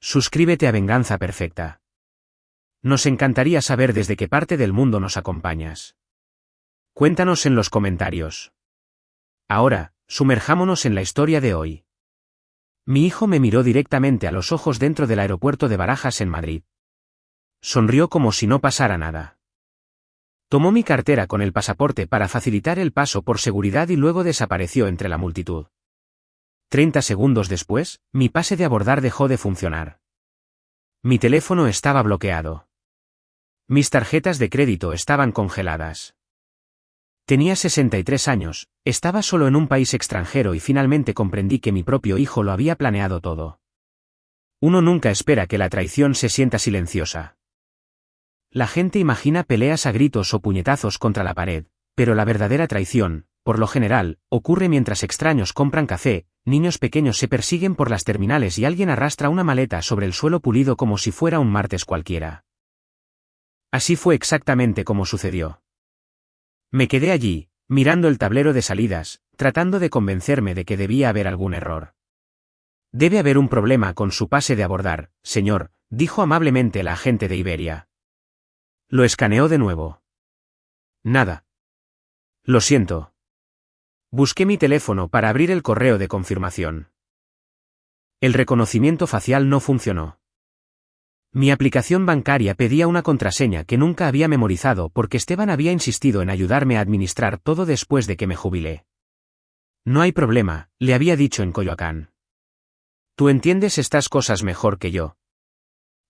Suscríbete a Venganza Perfecta. Nos encantaría saber desde qué parte del mundo nos acompañas. Cuéntanos en los comentarios. Ahora, sumerjámonos en la historia de hoy. Mi hijo me miró directamente a los ojos dentro del aeropuerto de Barajas en Madrid. Sonrió como si no pasara nada. Tomó mi cartera con el pasaporte para facilitar el paso por seguridad y luego desapareció entre la multitud. 30 segundos después, mi pase de abordar dejó de funcionar. Mi teléfono estaba bloqueado. Mis tarjetas de crédito estaban congeladas. Tenía 63 años, estaba solo en un país extranjero y finalmente comprendí que mi propio hijo lo había planeado todo. Uno nunca espera que la traición se sienta silenciosa. La gente imagina peleas a gritos o puñetazos contra la pared, pero la verdadera traición, por lo general, ocurre mientras extraños compran café, niños pequeños se persiguen por las terminales y alguien arrastra una maleta sobre el suelo pulido como si fuera un martes cualquiera. Así fue exactamente como sucedió. Me quedé allí, mirando el tablero de salidas, tratando de convencerme de que debía haber algún error. Debe haber un problema con su pase de abordar, señor, dijo amablemente el agente de Iberia. Lo escaneó de nuevo. Nada. Lo siento. Busqué mi teléfono para abrir el correo de confirmación. El reconocimiento facial no funcionó. Mi aplicación bancaria pedía una contraseña que nunca había memorizado porque Esteban había insistido en ayudarme a administrar todo después de que me jubilé. No hay problema, le había dicho en Coyoacán. Tú entiendes estas cosas mejor que yo.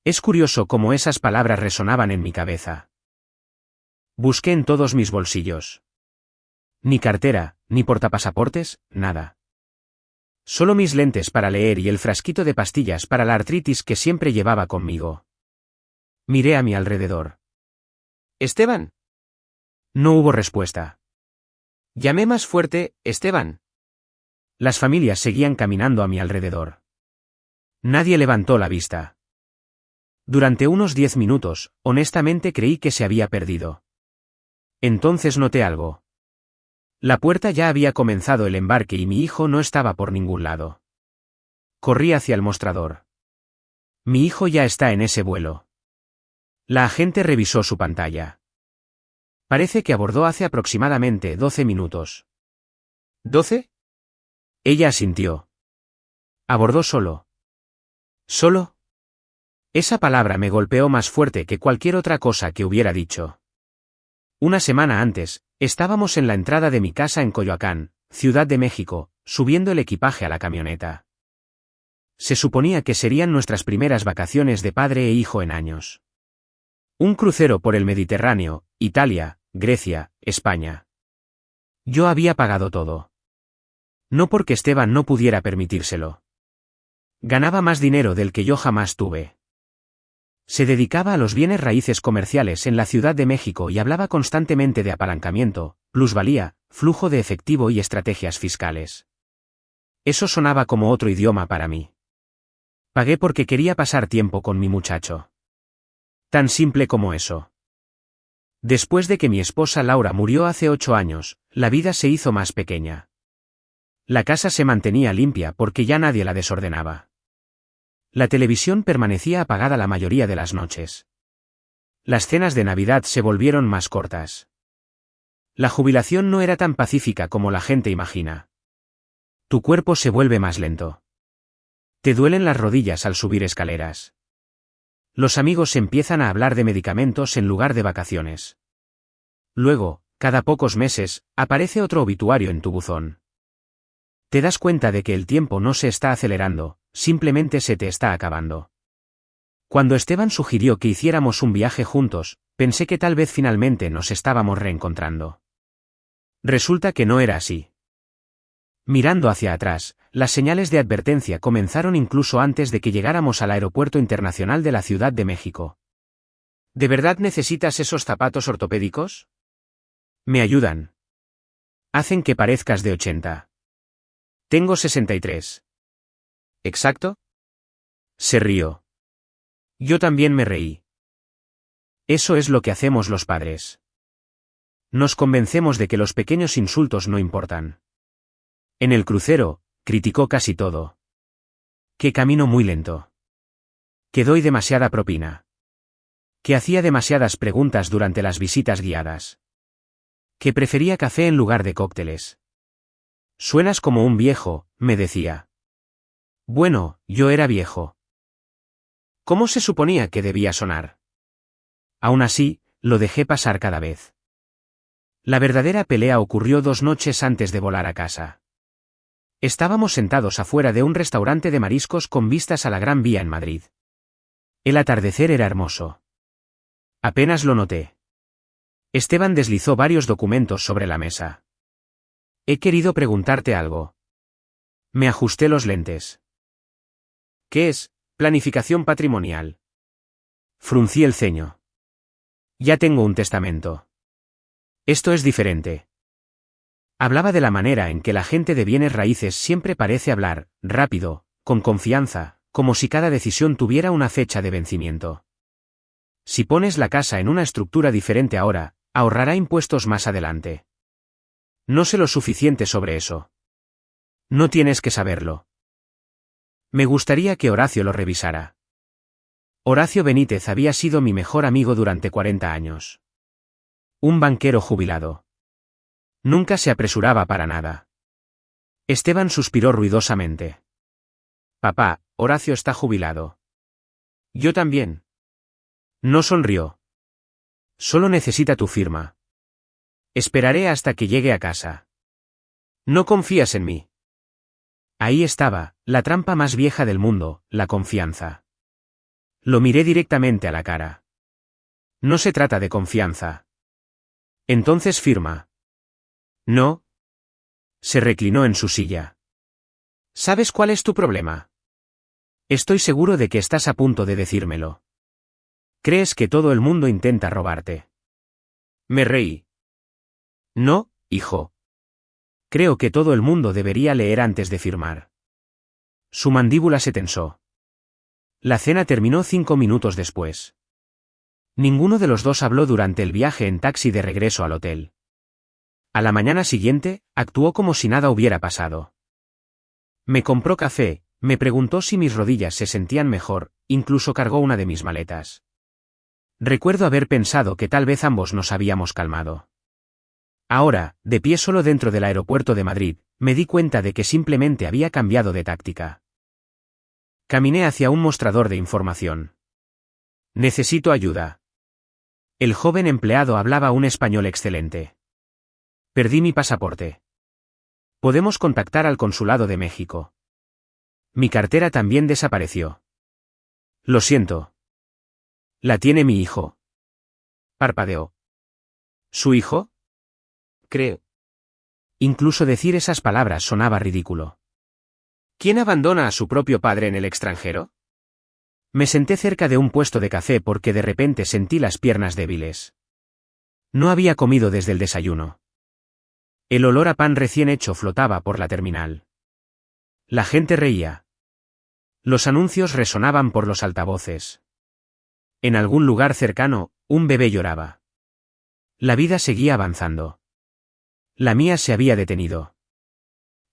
Es curioso cómo esas palabras resonaban en mi cabeza. Busqué en todos mis bolsillos. Ni cartera, ni portapasaportes, nada. Solo mis lentes para leer y el frasquito de pastillas para la artritis que siempre llevaba conmigo. Miré a mi alrededor. ¿Esteban? No hubo respuesta. Llamé más fuerte, Esteban. Las familias seguían caminando a mi alrededor. Nadie levantó la vista. Durante unos 10 minutos, honestamente creí que se había perdido. Entonces noté algo. La puerta ya había comenzado el embarque y mi hijo no estaba por ningún lado. Corrí hacia el mostrador. Mi hijo ya está en ese vuelo. La agente revisó su pantalla. Parece que abordó hace aproximadamente 12 minutos. ¿12? Ella asintió. ¿Abordó solo? ¿Solo? Esa palabra me golpeó más fuerte que cualquier otra cosa que hubiera dicho. Una semana antes, estábamos en la entrada de mi casa en Coyoacán, Ciudad de México, subiendo el equipaje a la camioneta. Se suponía que serían nuestras primeras vacaciones de padre e hijo en años. Un crucero por el Mediterráneo, Italia, Grecia, España. Yo había pagado todo. No porque Esteban no pudiera permitírselo. Ganaba más dinero del que yo jamás tuve. Se dedicaba a los bienes raíces comerciales en la Ciudad de México y hablaba constantemente de apalancamiento, plusvalía, flujo de efectivo y estrategias fiscales. Eso sonaba como otro idioma para mí. Pagué porque quería pasar tiempo con mi muchacho. Tan simple como eso. Después de que mi esposa Laura murió hace 8 años, la vida se hizo más pequeña. La casa se mantenía limpia porque ya nadie la desordenaba. La televisión permanecía apagada la mayoría de las noches. Las cenas de Navidad se volvieron más cortas. La jubilación no era tan pacífica como la gente imagina. Tu cuerpo se vuelve más lento. Te duelen las rodillas al subir escaleras. Los amigos empiezan a hablar de medicamentos en lugar de vacaciones. Luego, cada pocos meses, aparece otro obituario en tu buzón. Te das cuenta de que el tiempo no se está acelerando, simplemente se te está acabando. Cuando Esteban sugirió que hiciéramos un viaje juntos, pensé que tal vez finalmente nos estábamos reencontrando. Resulta que no era así. Mirando hacia atrás, las señales de advertencia comenzaron incluso antes de que llegáramos al Aeropuerto Internacional de la Ciudad de México. ¿De verdad necesitas esos zapatos ortopédicos? Me ayudan. Hacen que parezcas de 80. Tengo 63. ¿Exacto? Se rió. Yo también me reí. Eso es lo que hacemos los padres. Nos convencemos de que los pequeños insultos no importan. En el crucero, criticó casi todo. Qué camino muy lento. Que doy demasiada propina. Que hacía demasiadas preguntas durante las visitas guiadas. Que prefería café en lugar de cócteles. Suenas como un viejo, me decía. Bueno, yo era viejo. ¿Cómo se suponía que debía sonar? Aún así, lo dejé pasar cada vez. La verdadera pelea ocurrió 2 noches antes de volar a casa. Estábamos sentados afuera de un restaurante de mariscos con vistas a la Gran Vía en Madrid. El atardecer era hermoso. Apenas lo noté. Esteban deslizó varios documentos sobre la mesa. He querido preguntarte algo. Me ajusté los lentes. ¿Qué es? Planificación patrimonial. Fruncí el ceño. Ya tengo un testamento. Esto es diferente. Hablaba de la manera en que la gente de bienes raíces siempre parece hablar, rápido, con confianza, como si cada decisión tuviera una fecha de vencimiento. Si pones la casa en una estructura diferente ahora, ahorrará impuestos más adelante. No sé lo suficiente sobre eso. No tienes que saberlo. Me gustaría que Horacio lo revisara. Horacio Benítez había sido mi mejor amigo durante 40 años. Un banquero jubilado. Nunca se apresuraba para nada. Esteban suspiró ruidosamente. Papá, Horacio está jubilado. Yo también. No sonrió. Solo necesita tu firma. Esperaré hasta que llegue a casa. ¿No confías en mí? Ahí estaba, la trampa más vieja del mundo, la confianza. Lo miré directamente a la cara. No se trata de confianza. Entonces firma. No. Se reclinó en su silla. ¿Sabes cuál es tu problema? Estoy seguro de que estás a punto de decírmelo. ¿Crees que todo el mundo intenta robarte? Me reí. No, hijo. Creo que todo el mundo debería leer antes de firmar. Su mandíbula se tensó. La cena terminó 5 minutos después. Ninguno de los dos habló durante el viaje en taxi de regreso al hotel. A la mañana siguiente, actuó como si nada hubiera pasado. Me compró café, me preguntó si mis rodillas se sentían mejor, incluso cargó una de mis maletas. Recuerdo haber pensado que tal vez ambos nos habíamos calmado. Ahora, de pie solo dentro del aeropuerto de Madrid, me di cuenta de que simplemente había cambiado de táctica. Caminé hacia un mostrador de información. Necesito ayuda. El joven empleado hablaba un español excelente. Perdí mi pasaporte. Podemos contactar al Consulado de México. Mi cartera también desapareció. Lo siento. La tiene mi hijo. Parpadeó. ¿Su hijo? Creo. Incluso decir esas palabras sonaba ridículo. ¿Quién abandona a su propio padre en el extranjero? Me senté cerca de un puesto de café porque de repente sentí las piernas débiles. No había comido desde el desayuno. El olor a pan recién hecho flotaba por la terminal. La gente reía. Los anuncios resonaban por los altavoces. En algún lugar cercano, un bebé lloraba. La vida seguía avanzando. La mía se había detenido.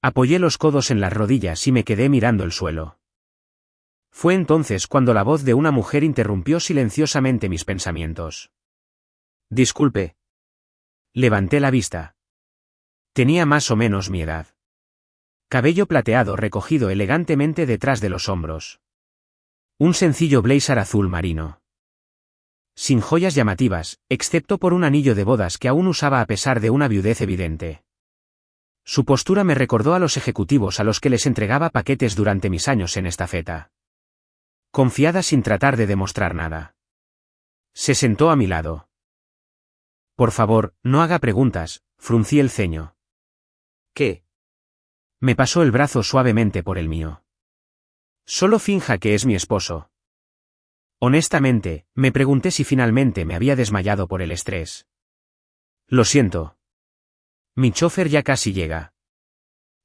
Apoyé los codos en las rodillas y me quedé mirando el suelo. Fue entonces cuando la voz de una mujer interrumpió silenciosamente mis pensamientos. Disculpe. Levanté la vista. Tenía más o menos mi edad. Cabello plateado recogido elegantemente detrás de los hombros. Un sencillo blazer azul marino. Sin joyas llamativas, excepto por un anillo de bodas que aún usaba a pesar de una viudez evidente. Su postura me recordó a los ejecutivos a los que les entregaba paquetes durante mis años en estafeta. Confiada sin tratar de demostrar nada. Se sentó a mi lado. Por favor, no haga preguntas, fruncí el ceño. ¿Qué? Me pasó el brazo suavemente por el mío. Solo finja que es mi esposo. Honestamente, me pregunté si finalmente me había desmayado por el estrés. Lo siento. Mi chofer ya casi llega.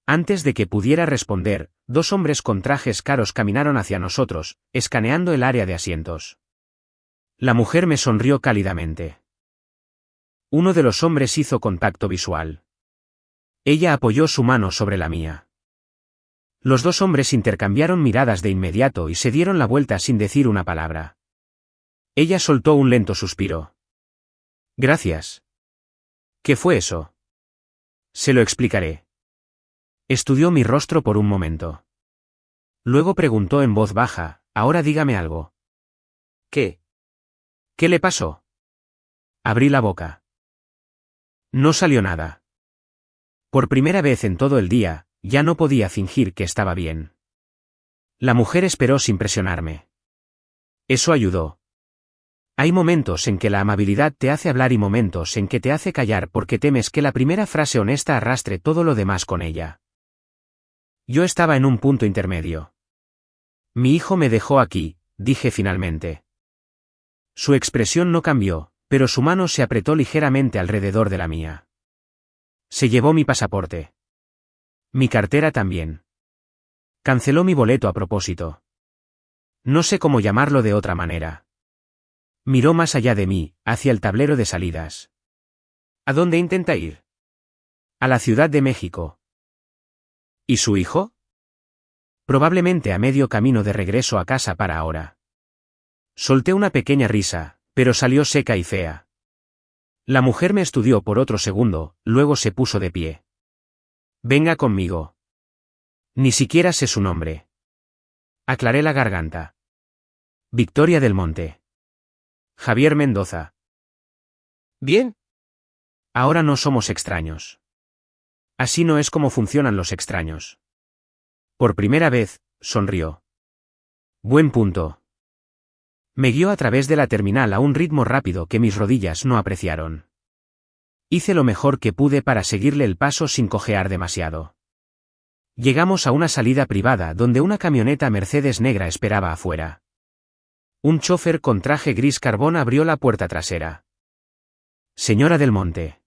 Antes de que pudiera responder, 2 hombres con trajes caros caminaron hacia nosotros, escaneando el área de asientos. La mujer me sonrió cálidamente. Uno de los hombres hizo contacto visual. Ella apoyó su mano sobre la mía. Los dos hombres intercambiaron miradas de inmediato y se dieron la vuelta sin decir una palabra. Ella soltó un lento suspiro. Gracias. ¿Qué fue eso? Se lo explicaré. Estudió mi rostro por un momento. Luego preguntó en voz baja, ahora dígame algo. ¿Qué? ¿Qué le pasó? Abrí la boca. No salió nada. Por primera vez en todo el día, ya no podía fingir que estaba bien. La mujer esperó sin presionarme. Eso ayudó. Hay momentos en que la amabilidad te hace hablar y momentos en que te hace callar porque temes que la primera frase honesta arrastre todo lo demás con ella. Yo estaba en un punto intermedio. Mi hijo me dejó aquí, dije finalmente. Su expresión no cambió, pero su mano se apretó ligeramente alrededor de la mía. Se llevó mi pasaporte. Mi cartera también. Canceló mi boleto a propósito. No sé cómo llamarlo de otra manera. Miró más allá de mí, hacia el tablero de salidas. ¿A dónde intenta ir? A la Ciudad de México. ¿Y su hijo? Probablemente a medio camino de regreso a casa para ahora. Solté una pequeña risa, pero salió seca y fea. La mujer me estudió por otro segundo, luego se puso de pie. Venga conmigo. Ni siquiera sé su nombre. Aclaré la garganta. Victoria del Monte. Javier Mendoza. Bien. Ahora no somos extraños. Así no es como funcionan los extraños. Por primera vez, sonrió. Buen punto. Me guió a través de la terminal a un ritmo rápido que mis rodillas no apreciaron. Hice lo mejor que pude para seguirle el paso sin cojear demasiado. Llegamos a una salida privada donde una camioneta Mercedes negra esperaba afuera. Un chofer con traje gris carbón abrió la puerta trasera. Señora del Monte.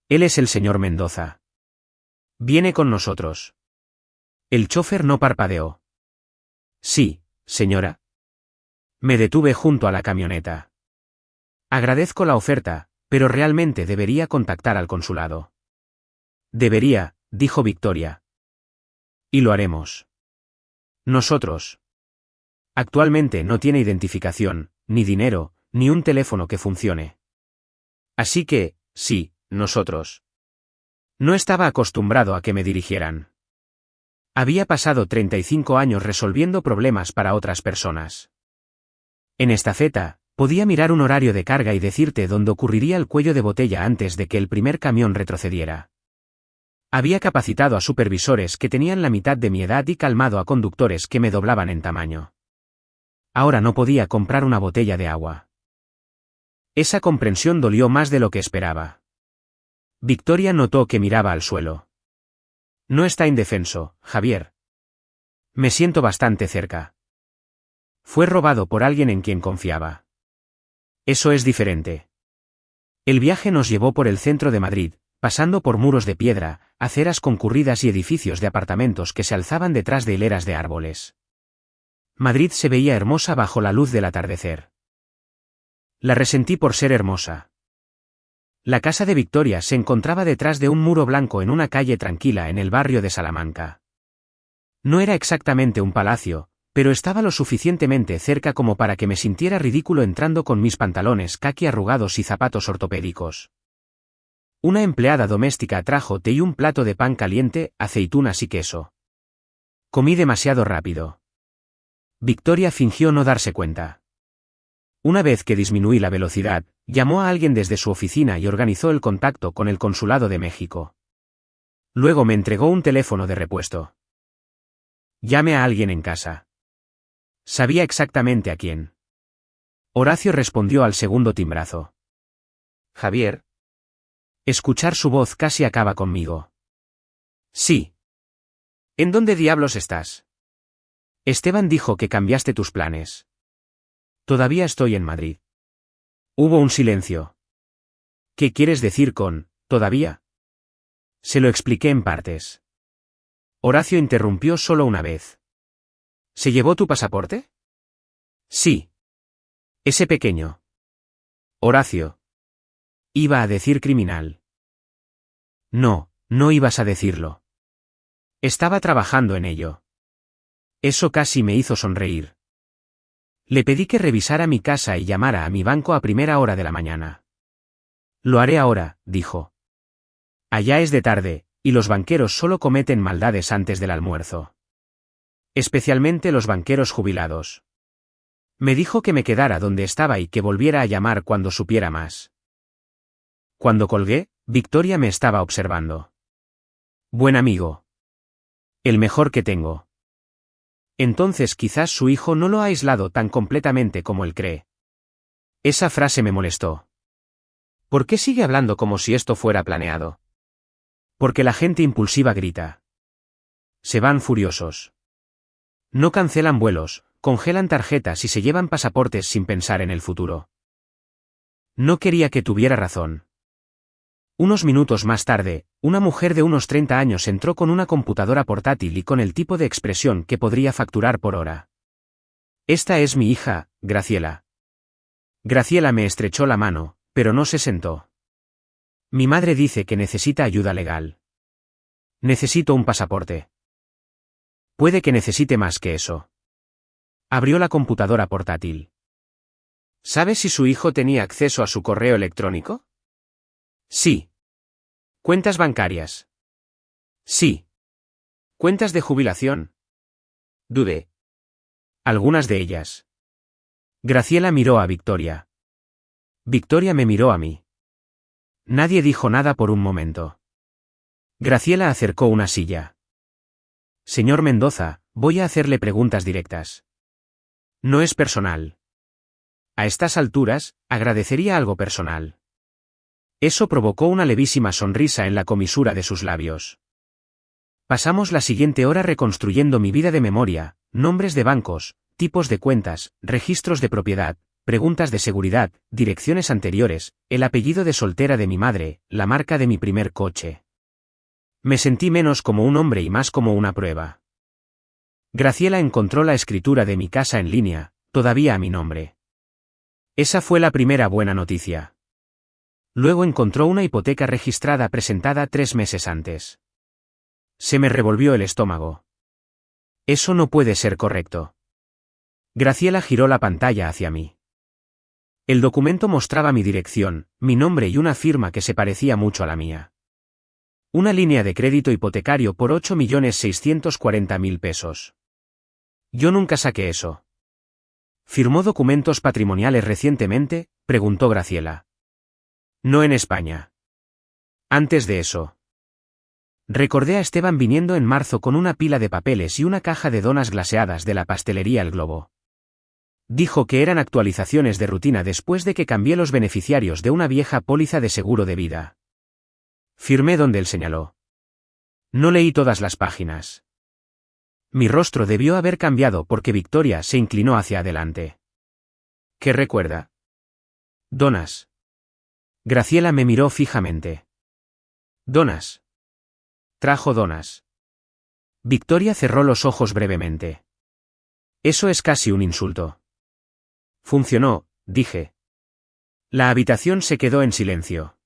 Él es el señor Mendoza. Viene con nosotros. El chofer no parpadeó. Sí, señora. Me detuve junto a la camioneta. Agradezco la oferta, pero realmente debería contactar al consulado. Debería, dijo Victoria. Y lo haremos. Nosotros. Actualmente no tiene identificación, ni dinero, ni un teléfono que funcione. Así que, sí, nosotros. No estaba acostumbrado a que me dirigieran. Había pasado 35 años resolviendo problemas para otras personas. En estafeta, podía mirar un horario de carga y decirte dónde ocurriría el cuello de botella antes de que el primer camión retrocediera. Había capacitado a supervisores que tenían la mitad de mi edad y calmado a conductores que me doblaban en tamaño. Ahora no podía comprar una botella de agua. Esa comprensión dolió más de lo que esperaba. Victoria notó que miraba al suelo. No está indefenso, Javier. Me siento bastante cerca. Fue robado por alguien en quien confiaba. Eso es diferente. El viaje nos llevó por el centro de Madrid, pasando por muros de piedra, aceras concurridas y edificios de apartamentos que se alzaban detrás de hileras de árboles. Madrid se veía hermosa bajo la luz del atardecer. La resentí por ser hermosa. La casa de Victoria se encontraba detrás de un muro blanco en una calle tranquila en el barrio de Salamanca. No era exactamente un palacio, pero estaba lo suficientemente cerca como para que me sintiera ridículo entrando con mis pantalones caqui arrugados y zapatos ortopédicos. Una empleada doméstica trajo té y un plato de pan caliente, aceitunas y queso. Comí demasiado rápido. Victoria fingió no darse cuenta. Una vez que disminuí la velocidad, llamó a alguien desde su oficina y organizó el contacto con el Consulado de México. Luego me entregó un teléfono de repuesto. Llame a alguien en casa. Sabía exactamente a quién. Horacio respondió al segundo timbrazo. Javier. Escuchar su voz casi acaba conmigo. Sí. ¿En dónde diablos estás? Esteban dijo que cambiaste tus planes. Todavía estoy en Madrid. Hubo un silencio. ¿Qué quieres decir con, todavía? Se lo expliqué en partes. Horacio interrumpió solo una vez. ¿Se llevó tu pasaporte? Sí. Ese pequeño. Horacio. Iba a decir criminal. No, no ibas a decirlo. Estaba trabajando en ello. Eso casi me hizo sonreír. Le pedí que revisara mi casa y llamara a mi banco a primera hora de la mañana. Lo haré ahora, dijo. Allá es de tarde, y los banqueros solo cometen maldades antes del almuerzo. Especialmente los banqueros jubilados. Me dijo que me quedara donde estaba y que volviera a llamar cuando supiera más. Cuando colgué, Victoria me estaba observando. Buen amigo. El mejor que tengo. Entonces quizás su hijo no lo ha aislado tan completamente como él cree. Esa frase me molestó. ¿Por qué sigue hablando como si esto fuera planeado? Porque la gente impulsiva grita. Se van furiosos. No cancelan vuelos, congelan tarjetas y se llevan pasaportes sin pensar en el futuro. No quería que tuviera razón. Unos minutos más tarde, una mujer de unos 30 años entró con una computadora portátil y con el tipo de expresión que podría facturar por hora. Esta es mi hija, Graciela. Graciela me estrechó la mano, pero no se sentó. Mi madre dice que necesita ayuda legal. Necesito un pasaporte. Puede que necesite más que eso. Abrió la computadora portátil. ¿Sabe si su hijo tenía acceso a su correo electrónico? Sí. ¿Cuentas bancarias? Sí. ¿Cuentas de jubilación? Dudé. Algunas de ellas. Graciela miró a Victoria. Victoria me miró a mí. Nadie dijo nada por un momento. Graciela acercó una silla. Señor Mendoza, voy a hacerle preguntas directas. No es personal. A estas alturas, agradecería algo personal. Eso provocó una levísima sonrisa en la comisura de sus labios. Pasamos la siguiente hora reconstruyendo mi vida de memoria, nombres de bancos, tipos de cuentas, registros de propiedad, preguntas de seguridad, direcciones anteriores, el apellido de soltera de mi madre, la marca de mi primer coche. Me sentí menos como un hombre y más como una prueba. Graciela encontró la escritura de mi casa en línea, todavía a mi nombre. Esa fue la primera buena noticia. Luego encontró una hipoteca registrada presentada 3 meses antes. Se me revolvió el estómago. Eso no puede ser correcto. Graciela giró la pantalla hacia mí. El documento mostraba mi dirección, mi nombre y una firma que se parecía mucho a la mía. Una línea de crédito hipotecario por 8.640.000 pesos. Yo nunca saqué eso. ¿Firmó documentos patrimoniales recientemente?, preguntó Graciela. No en España. Antes de eso. Recordé a Esteban viniendo en marzo con una pila de papeles y una caja de donas glaseadas de la pastelería El Globo. Dijo que eran actualizaciones de rutina después de que cambié los beneficiarios de una vieja póliza de seguro de vida. Firmé donde él señaló. No leí todas las páginas. Mi rostro debió haber cambiado porque Victoria se inclinó hacia adelante. ¿Qué recuerda? Donas. Graciela me miró fijamente. Donas. Trajo donas. Victoria cerró los ojos brevemente. Eso es casi un insulto. Funcionó, dije. La habitación se quedó en silencio.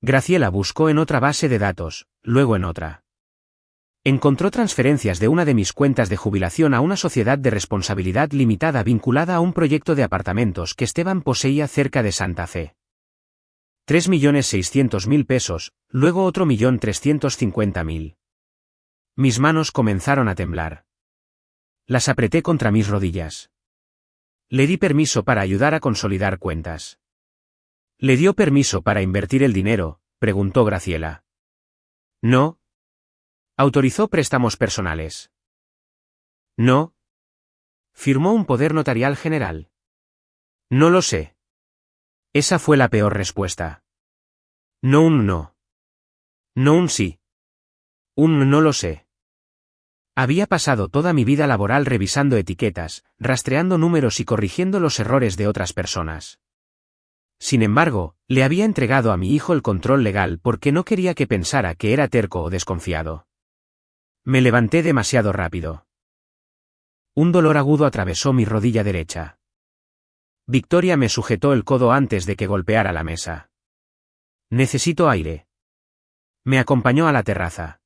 Graciela buscó en otra base de datos, luego en otra. Encontró transferencias de una de mis cuentas de jubilación a una sociedad de responsabilidad limitada vinculada a un proyecto de apartamentos que Esteban poseía cerca de Santa Fe. 3.600.000 pesos, luego otro 1.350.000. Mis manos comenzaron a temblar. Las apreté contra mis rodillas. Le di permiso para ayudar a consolidar cuentas. ¿Le dio permiso para invertir el dinero?, preguntó Graciela. No. ¿Autorizó préstamos personales? No. ¿Firmó un poder notarial general? No lo sé. Esa fue la peor respuesta. No un no. No un sí. Un no lo sé. Había pasado toda mi vida laboral revisando etiquetas, rastreando números y corrigiendo los errores de otras personas. Sin embargo, le había entregado a mi hijo el control legal porque no quería que pensara que era terco o desconfiado. Me levanté demasiado rápido. Un dolor agudo atravesó mi rodilla derecha. Victoria me sujetó el codo antes de que golpeara la mesa. Necesito aire. Me acompañó a la terraza.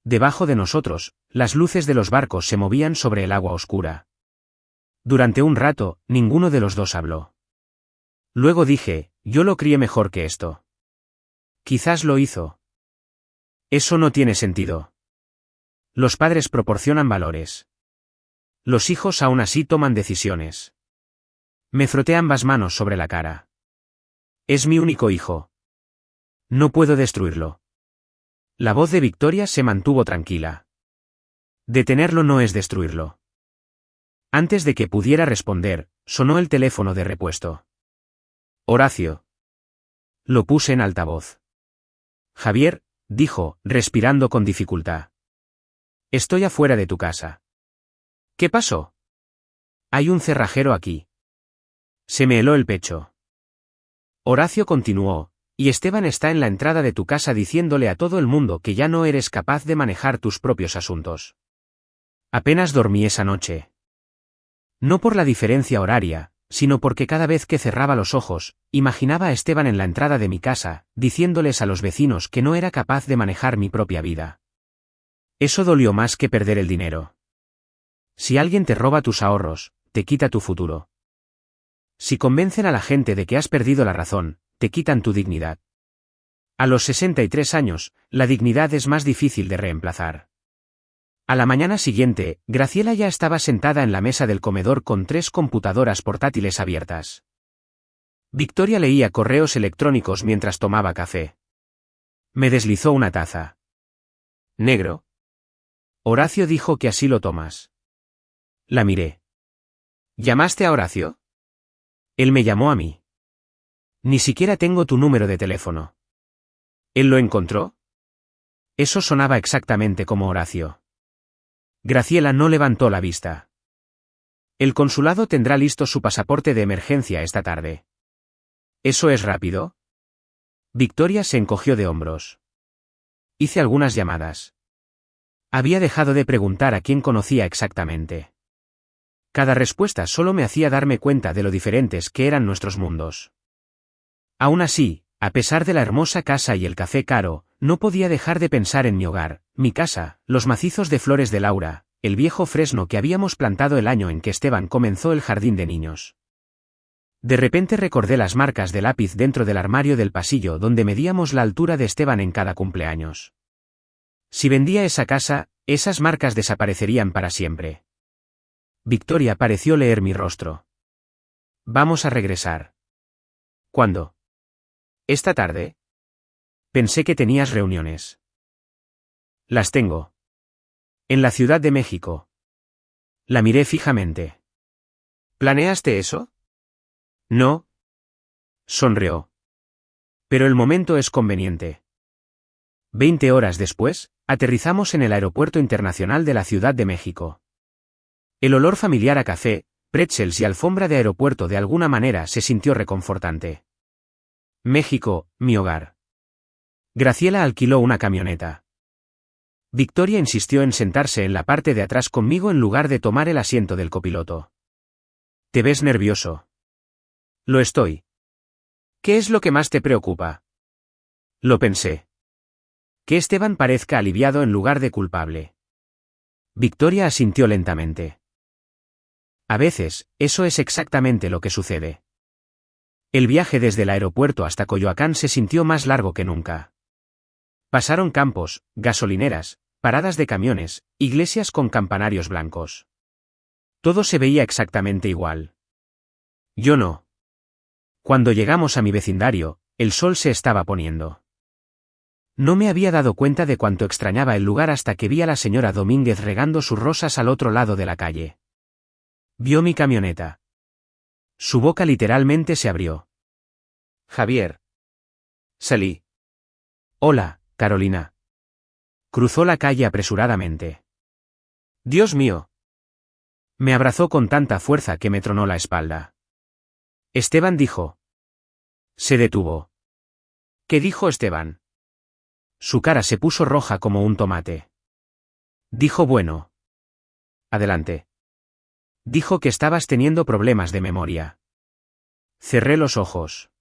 Debajo de nosotros, las luces de los barcos se movían sobre el agua oscura. Durante un rato, ninguno de los dos habló. Luego dije, yo lo crié mejor que esto. Quizás lo hizo. Eso no tiene sentido. Los padres proporcionan valores. Los hijos aún así toman decisiones. Me froté ambas manos sobre la cara. Es mi único hijo. No puedo destruirlo. La voz de Victoria se mantuvo tranquila. Detenerlo no es destruirlo. Antes de que pudiera responder, sonó el teléfono de repuesto. Horacio. Lo puse en altavoz. Javier, dijo, respirando con dificultad. Estoy afuera de tu casa. ¿Qué pasó? Hay un cerrajero aquí. Se me heló el pecho. Horacio continuó, y Esteban está en la entrada de tu casa diciéndole a todo el mundo que ya no eres capaz de manejar tus propios asuntos. Apenas dormí esa noche. No por la diferencia horaria, sino porque cada vez que cerraba los ojos, imaginaba a Esteban en la entrada de mi casa, diciéndoles a los vecinos que no era capaz de manejar mi propia vida. Eso dolió más que perder el dinero. Si alguien te roba tus ahorros, te quita tu futuro. Si convencen a la gente de que has perdido la razón, te quitan tu dignidad. A los 63 años, la dignidad es más difícil de reemplazar. A la mañana siguiente, Graciela ya estaba sentada en la mesa del comedor con 3 computadoras portátiles abiertas. Victoria leía correos electrónicos mientras tomaba café. Me deslizó una taza. ¿Negro? Horacio dijo que así lo tomas. La miré. ¿Llamaste a Horacio? Él me llamó a mí. Ni siquiera tengo tu número de teléfono. ¿Él lo encontró? Eso sonaba exactamente como Horacio. Graciela no levantó la vista. El consulado tendrá listo su pasaporte de emergencia esta tarde. ¿Eso es rápido? Victoria se encogió de hombros. Hice algunas llamadas. Había dejado de preguntar a quién conocía exactamente. Cada respuesta solo me hacía darme cuenta de lo diferentes que eran nuestros mundos. Aún así, a pesar de la hermosa casa y el café caro, no podía dejar de pensar en mi hogar, mi casa, los macizos de flores de Laura, el viejo fresno que habíamos plantado el año en que Esteban comenzó el jardín de niños. De repente recordé las marcas de lápiz dentro del armario del pasillo donde medíamos la altura de Esteban en cada cumpleaños. Si vendía esa casa, esas marcas desaparecerían para siempre. Victoria pareció leer mi rostro. Vamos a regresar. ¿Cuándo? ¿Esta tarde? Pensé que tenías reuniones. Las tengo. En la Ciudad de México. La miré fijamente. ¿Planeaste eso? No. Sonrió. Pero el momento es conveniente. 20 horas después, aterrizamos en el Aeropuerto Internacional de la Ciudad de México. El olor familiar a café, pretzels y alfombra de aeropuerto de alguna manera se sintió reconfortante. México, mi hogar. Graciela alquiló una camioneta. Victoria insistió en sentarse en la parte de atrás conmigo en lugar de tomar el asiento del copiloto. ¿Te ves nervioso? Lo estoy. ¿Qué es lo que más te preocupa? Lo pensé. Que Esteban parezca aliviado en lugar de culpable. Victoria asintió lentamente. A veces, eso es exactamente lo que sucede. El viaje desde el aeropuerto hasta Coyoacán se sintió más largo que nunca. Pasaron campos, gasolineras, paradas de camiones, iglesias con campanarios blancos. Todo se veía exactamente igual. Yo no. Cuando llegamos a mi vecindario, el sol se estaba poniendo. No me había dado cuenta de cuánto extrañaba el lugar hasta que vi a la señora Domínguez regando sus rosas al otro lado de la calle. Vio mi camioneta. Su boca literalmente se abrió. Javier. Salí. Hola, Carolina. Cruzó la calle apresuradamente. Dios mío. Me abrazó con tanta fuerza que me tronó la espalda. Esteban dijo. Se detuvo. ¿Qué dijo Esteban? Su cara se puso roja como un tomate. Dijo bueno. Adelante. Dijo que estabas teniendo problemas de memoria. Cerré los ojos.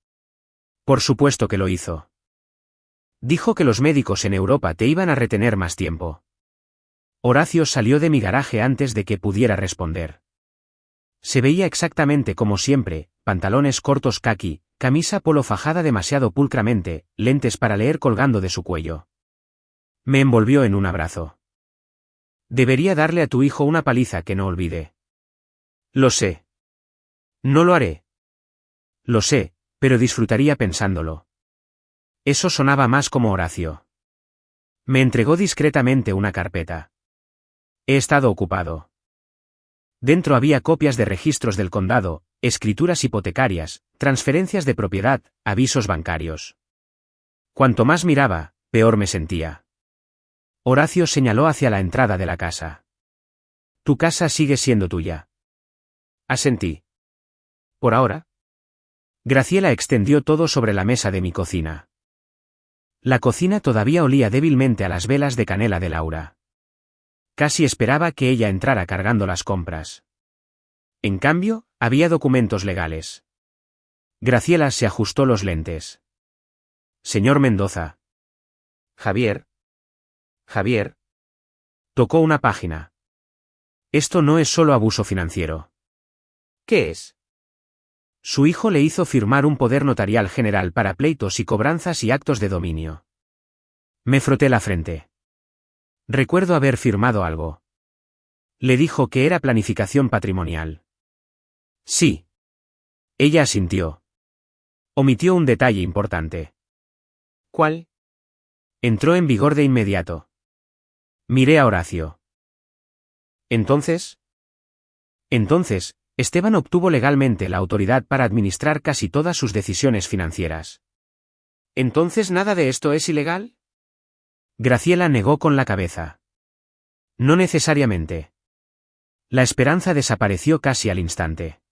Por supuesto que lo hizo. Dijo que los médicos en Europa te iban a retener más tiempo. Horacio salió de mi garaje antes de que pudiera responder. Se veía exactamente como siempre, pantalones cortos caqui, camisa polo fajada demasiado pulcramente, lentes para leer colgando de su cuello. Me envolvió en un abrazo. Debería darle a tu hijo una paliza que no olvide. Lo sé. No lo haré. Lo sé, pero disfrutaría pensándolo. Eso sonaba más como Horacio. Me entregó discretamente una carpeta. He estado ocupado. Dentro había copias de registros del condado, escrituras hipotecarias, transferencias de propiedad, avisos bancarios. Cuanto más miraba, peor me sentía. Horacio señaló hacia la entrada de la casa. Tu casa sigue siendo tuya. Asentí. Por ahora. Graciela extendió todo sobre la mesa de mi cocina. La cocina todavía olía débilmente a las velas de canela de Laura. Casi esperaba que ella entrara cargando las compras. En cambio, había documentos legales. Graciela se ajustó los lentes. Señor Mendoza. Javier. Javier. Tocó una página. Esto no es solo abuso financiero. ¿Qué es? Su hijo le hizo firmar un poder notarial general para pleitos y cobranzas y actos de dominio. Me froté la frente. Recuerdo haber firmado algo. Le dijo que era planificación patrimonial. Sí. Ella asintió. Omitió un detalle importante. ¿Cuál? Entró en vigor de inmediato. Miré a Horacio. Entonces, Esteban obtuvo legalmente la autoridad para administrar casi todas sus decisiones financieras. ¿Entonces nada de esto es ilegal? Graciela negó con la cabeza. No necesariamente. La esperanza desapareció casi al instante.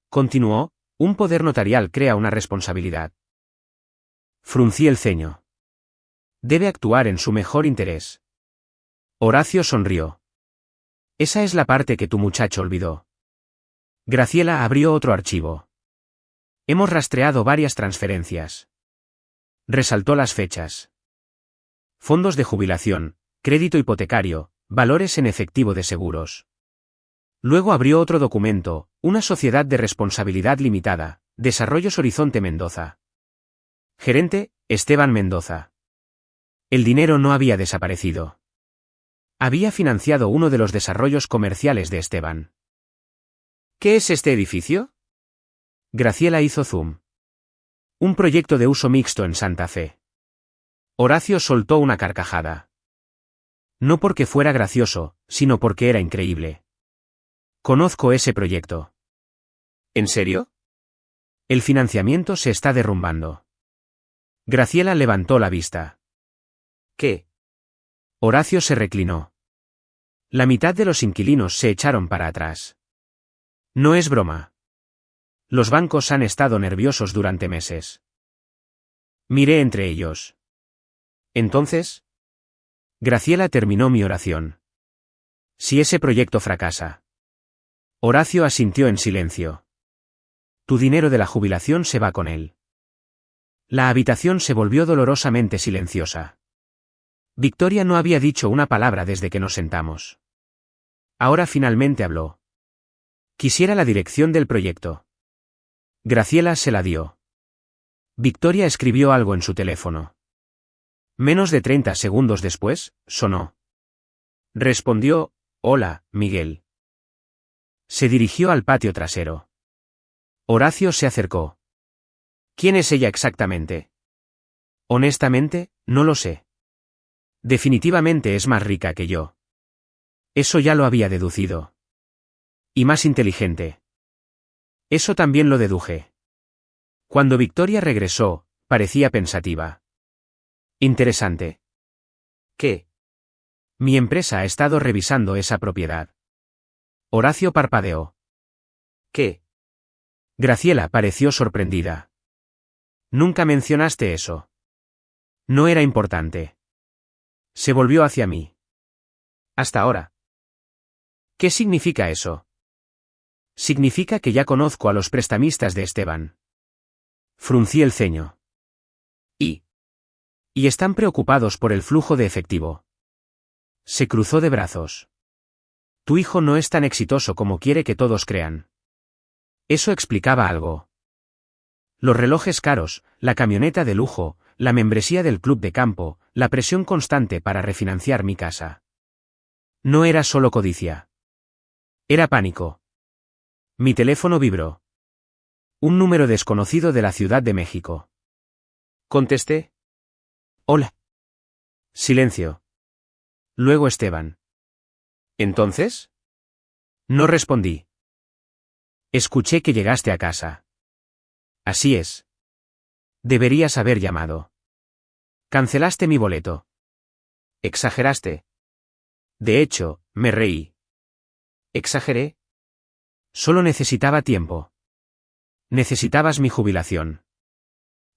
Continuó, un poder notarial crea una responsabilidad. Fruncí el ceño. Debe actuar en su mejor interés. Horacio sonrió. Esa es la parte que tu muchacho olvidó. Graciela abrió otro archivo. Hemos rastreado varias transferencias. Resaltó las fechas. Fondos de jubilación, crédito hipotecario, valores en efectivo de seguros. Luego abrió otro documento, una sociedad de responsabilidad limitada, Desarrollos Horizonte Mendoza. Gerente, Esteban Mendoza. El dinero no había desaparecido. Había financiado uno de los desarrollos comerciales de Esteban. ¿Qué es este edificio? Graciela hizo zoom. Un proyecto de uso mixto en Santa Fe. Horacio soltó una carcajada. No porque fuera gracioso, sino porque era increíble. Conozco ese proyecto. ¿En serio? El financiamiento se está derrumbando. Graciela levantó la vista. ¿Qué? Horacio se reclinó. La mitad de los inquilinos se echaron para atrás. No es broma. Los bancos han estado nerviosos durante meses. Miré entre ellos. Entonces, Graciela terminó mi oración. Si ese proyecto fracasa. Horacio asintió en silencio. Tu dinero de la jubilación se va con él. La habitación se volvió dolorosamente silenciosa. Victoria no había dicho una palabra desde que nos sentamos. Ahora finalmente habló. Quisiera la dirección del proyecto. Graciela se la dio. Victoria escribió algo en su teléfono. Menos de 30 segundos después, sonó. Respondió, hola, Miguel. Se dirigió al patio trasero. Horacio se acercó. ¿Quién es ella exactamente? Honestamente, no lo sé. Definitivamente es más rica que yo. Eso ya lo había deducido. Y más inteligente. Eso también lo deduje. Cuando Victoria regresó, parecía pensativa. Interesante. ¿Qué? Mi empresa ha estado revisando esa propiedad. Horacio parpadeó. ¿Qué? Graciela pareció sorprendida. Nunca mencionaste eso. No era importante. Se volvió hacia mí. Hasta ahora. ¿Qué significa eso? Significa que ya conozco a los prestamistas de Esteban. Fruncí el ceño. Y están preocupados por el flujo de efectivo. Se cruzó de brazos. Tu hijo no es tan exitoso como quiere que todos crean. Eso explicaba algo. Los relojes caros, la camioneta de lujo, la membresía del club de campo, la presión constante para refinanciar mi casa. No era solo codicia. Era pánico. Mi teléfono vibró. Un número desconocido de la Ciudad de México. Contesté. Hola. Silencio. Luego Esteban. ¿Entonces? No respondí. Escuché que llegaste a casa. Así es. Deberías haber llamado. Cancelaste mi boleto. Exageraste. De hecho, me reí. ¿Exageré? Solo necesitaba tiempo. Necesitabas mi jubilación.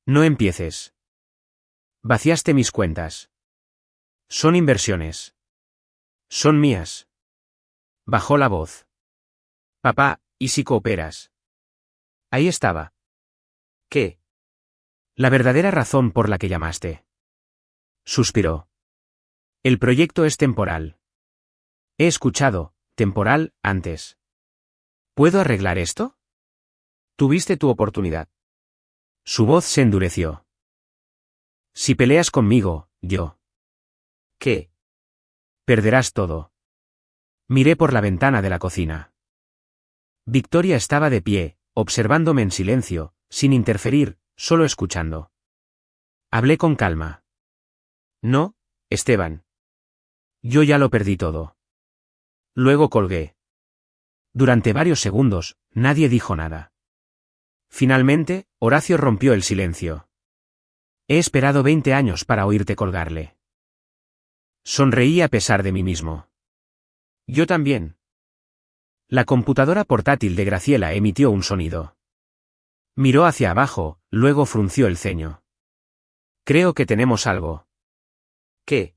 No empieces. Vaciaste mis cuentas. Son inversiones. Son mías. Bajó la voz. Papá, ¿y si cooperas? Ahí estaba. ¿Qué? La verdadera razón por la que llamaste. Suspiró. El proyecto es temporal. He escuchado, temporal, antes. ¿Puedo arreglar esto? Tuviste tu oportunidad. Su voz se endureció. Si peleas conmigo, yo. ¿Qué? Perderás todo. Miré por la ventana de la cocina. Victoria estaba de pie, observándome en silencio, sin interferir, solo escuchando. Hablé con calma. No, Esteban. Yo ya lo perdí todo. Luego colgué. Durante varios segundos, nadie dijo nada. Finalmente, Horacio rompió el silencio. He esperado 20 años para oírte colgarle. Sonreí a pesar de mí mismo. Yo también. La computadora portátil de Graciela emitió un sonido. Miró hacia abajo, luego frunció el ceño. Creo que tenemos algo. ¿Qué?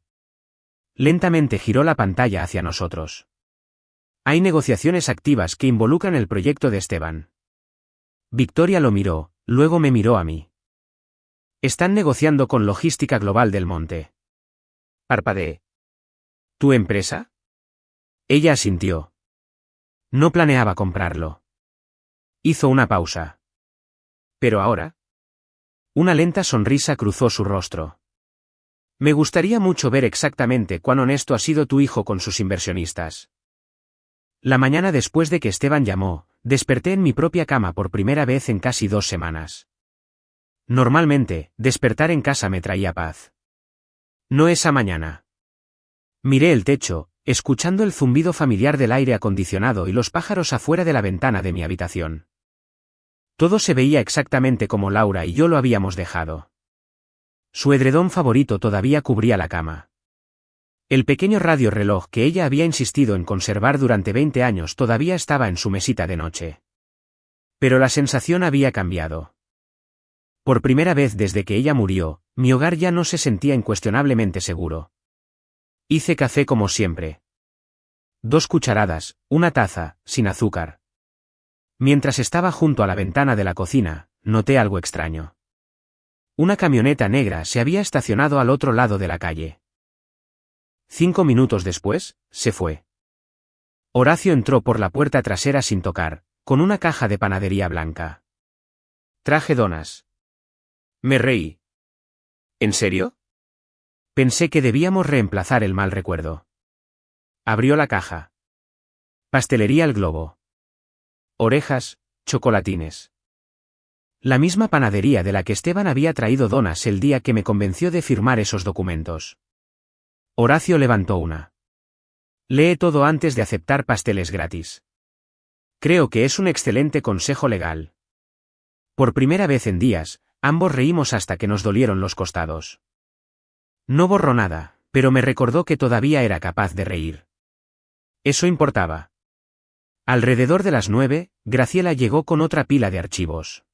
Lentamente giró la pantalla hacia nosotros. Hay negociaciones activas que involucran el proyecto de Esteban. Victoria lo miró, luego me miró a mí. Están negociando con Logística Global del Monte. Parpadeé. ¿Tu empresa? Ella asintió. No planeaba comprarlo. Hizo una pausa. ¿Pero ahora? Una lenta sonrisa cruzó su rostro. Me gustaría mucho ver exactamente cuán honesto ha sido tu hijo con sus inversionistas. La mañana después de que Esteban llamó, desperté en mi propia cama por primera vez en casi 2 semanas. Normalmente, despertar en casa me traía paz. No esa mañana. Miré el techo, escuchando el zumbido familiar del aire acondicionado y los pájaros afuera de la ventana de mi habitación. Todo se veía exactamente como Laura y yo lo habíamos dejado. Su edredón favorito todavía cubría la cama. El pequeño radio reloj que ella había insistido en conservar durante 20 años todavía estaba en su mesita de noche. Pero la sensación había cambiado. Por primera vez desde que ella murió, mi hogar ya no se sentía incuestionablemente seguro. Hice café como siempre. 2 cucharadas, una taza, sin azúcar. Mientras estaba junto a la ventana de la cocina, noté algo extraño. Una camioneta negra se había estacionado al otro lado de la calle. 5 minutos después, se fue. Horacio entró por la puerta trasera sin tocar, con una caja de panadería blanca. Traje donas. Me reí. ¿En serio? Pensé que debíamos reemplazar el mal recuerdo. Abrió la caja. Pastelería El Globo. Orejas, chocolatines. La misma panadería de la que Esteban había traído donas el día que me convenció de firmar esos documentos. Horacio levantó una. Lee todo antes de aceptar pasteles gratis. Creo que es un excelente consejo legal. Por primera vez en días, ambos reímos hasta que nos dolieron los costados. No borró nada, pero me recordó que todavía era capaz de reír. Eso importaba. Alrededor de las 9, Graciela llegó con otra pila de archivos.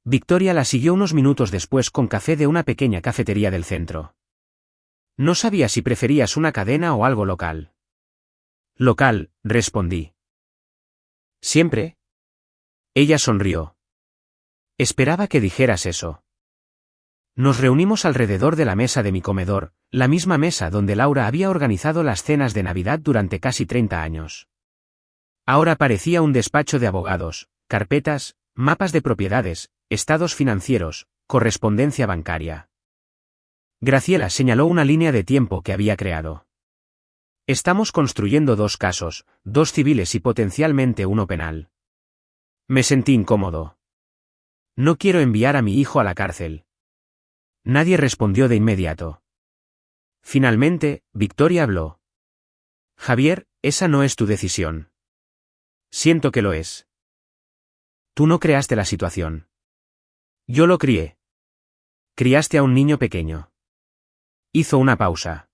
Victoria la siguió unos minutos después con café de una pequeña cafetería del centro. No sabía si preferías una cadena o algo local. Local, respondí. ¿Siempre? Ella sonrió. Esperaba que dijeras eso. Nos reunimos alrededor de la mesa de mi comedor, la misma mesa donde Laura había organizado las cenas de Navidad durante casi 30 años. Ahora parecía un despacho de abogados, carpetas, mapas de propiedades, estados financieros, correspondencia bancaria. Graciela señaló una línea de tiempo que había creado. Estamos construyendo 2 casos, 2 civiles y potencialmente uno penal. Me sentí incómodo. No quiero enviar a mi hijo a la cárcel. Nadie respondió de inmediato. Finalmente, Victoria habló. Javier, esa no es tu decisión. Siento que lo es. Tú no creaste la situación. Yo lo crié. Criaste a un niño pequeño. Hizo una pausa.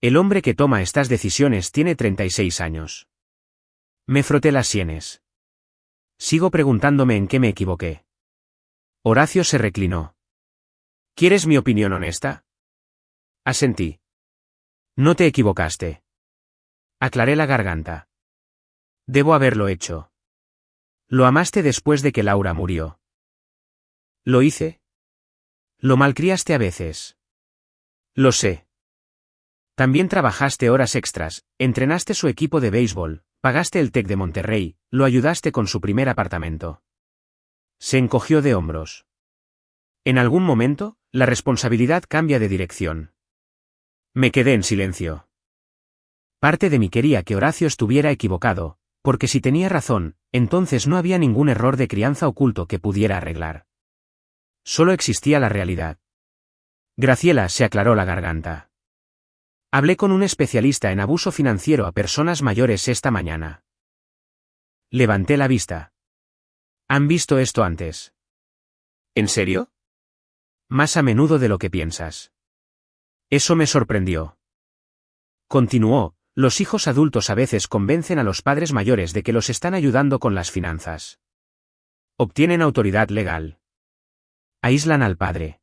El hombre que toma estas decisiones tiene 36 años. Me froté las sienes. Sigo preguntándome en qué me equivoqué. Horacio se reclinó. ¿Quieres mi opinión honesta? Asentí. No te equivocaste. Aclaré la garganta. Debo haberlo hecho. Lo amaste después de que Laura murió. ¿Lo hice? Lo malcriaste a veces. Lo sé. También trabajaste horas extras, entrenaste su equipo de béisbol, pagaste el TEC de Monterrey, lo ayudaste con su primer apartamento. Se encogió de hombros. En algún momento, la responsabilidad cambia de dirección. Me quedé en silencio. Parte de mí quería que Horacio estuviera equivocado, porque si tenía razón, entonces no había ningún error de crianza oculto que pudiera arreglar. Solo existía la realidad. Graciela se aclaró la garganta. Hablé con un especialista en abuso financiero a personas mayores esta mañana. Levanté la vista. ¿Han visto esto antes? ¿En serio? Más a menudo de lo que piensas. Eso me sorprendió. Continuó, los hijos adultos a veces convencen a los padres mayores de que los están ayudando con las finanzas. Obtienen autoridad legal. Aíslan al padre.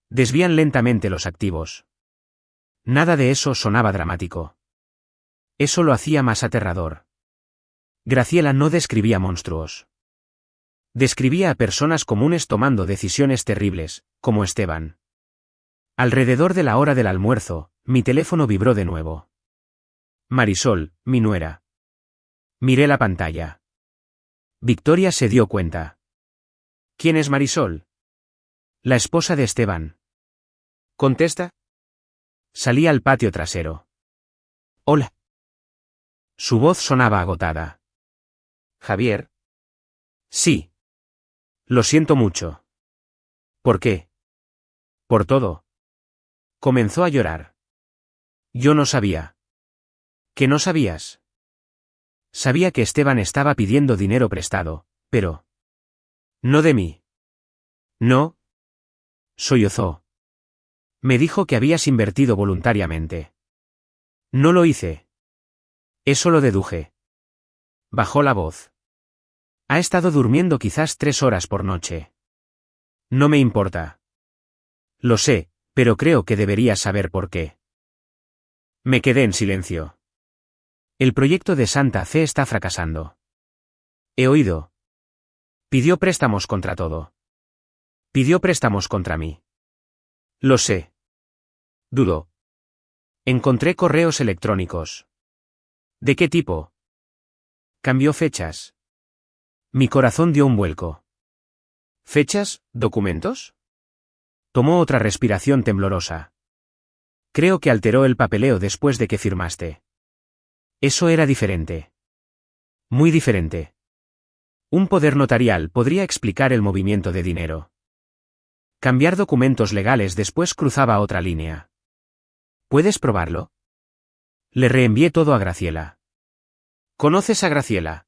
Desvían lentamente los activos. Nada de eso sonaba dramático. Eso lo hacía más aterrador. Graciela no describía monstruos. Describía a personas comunes tomando decisiones terribles, como Esteban. Alrededor de la hora del almuerzo, mi teléfono vibró de nuevo. Marisol, mi nuera. Miré la pantalla. Victoria se dio cuenta. ¿Quién es Marisol? La esposa de Esteban. ¿Contesta? Salí al patio trasero. Hola. Su voz sonaba agotada. Javier. Sí. Lo siento mucho. ¿Por qué? Por todo. Comenzó a llorar. Yo no sabía. ¿Qué no sabías? Sabía que Esteban estaba pidiendo dinero prestado, pero... No de mí. No. Sollozó. Me dijo que habías invertido voluntariamente. No lo hice. Eso lo deduje. Bajó la voz. Ha estado durmiendo quizás 3 horas por noche. No me importa. Lo sé, pero creo que deberías saber por qué. Me quedé en silencio. El proyecto de Santa Fe está fracasando. He oído. Pidió préstamos contra todo. Pidió préstamos contra mí. Lo sé. Dudó. Encontré correos electrónicos. ¿De qué tipo? Cambió fechas. Mi corazón dio un vuelco. ¿Fechas, documentos? Tomó otra respiración temblorosa. Creo que alteró el papeleo después de que firmaste. Eso era diferente. Muy diferente. Un poder notarial podría explicar el movimiento de dinero. Cambiar documentos legales después cruzaba otra línea. ¿Puedes probarlo? Le reenvié todo a Graciela. ¿Conoces a Graciela?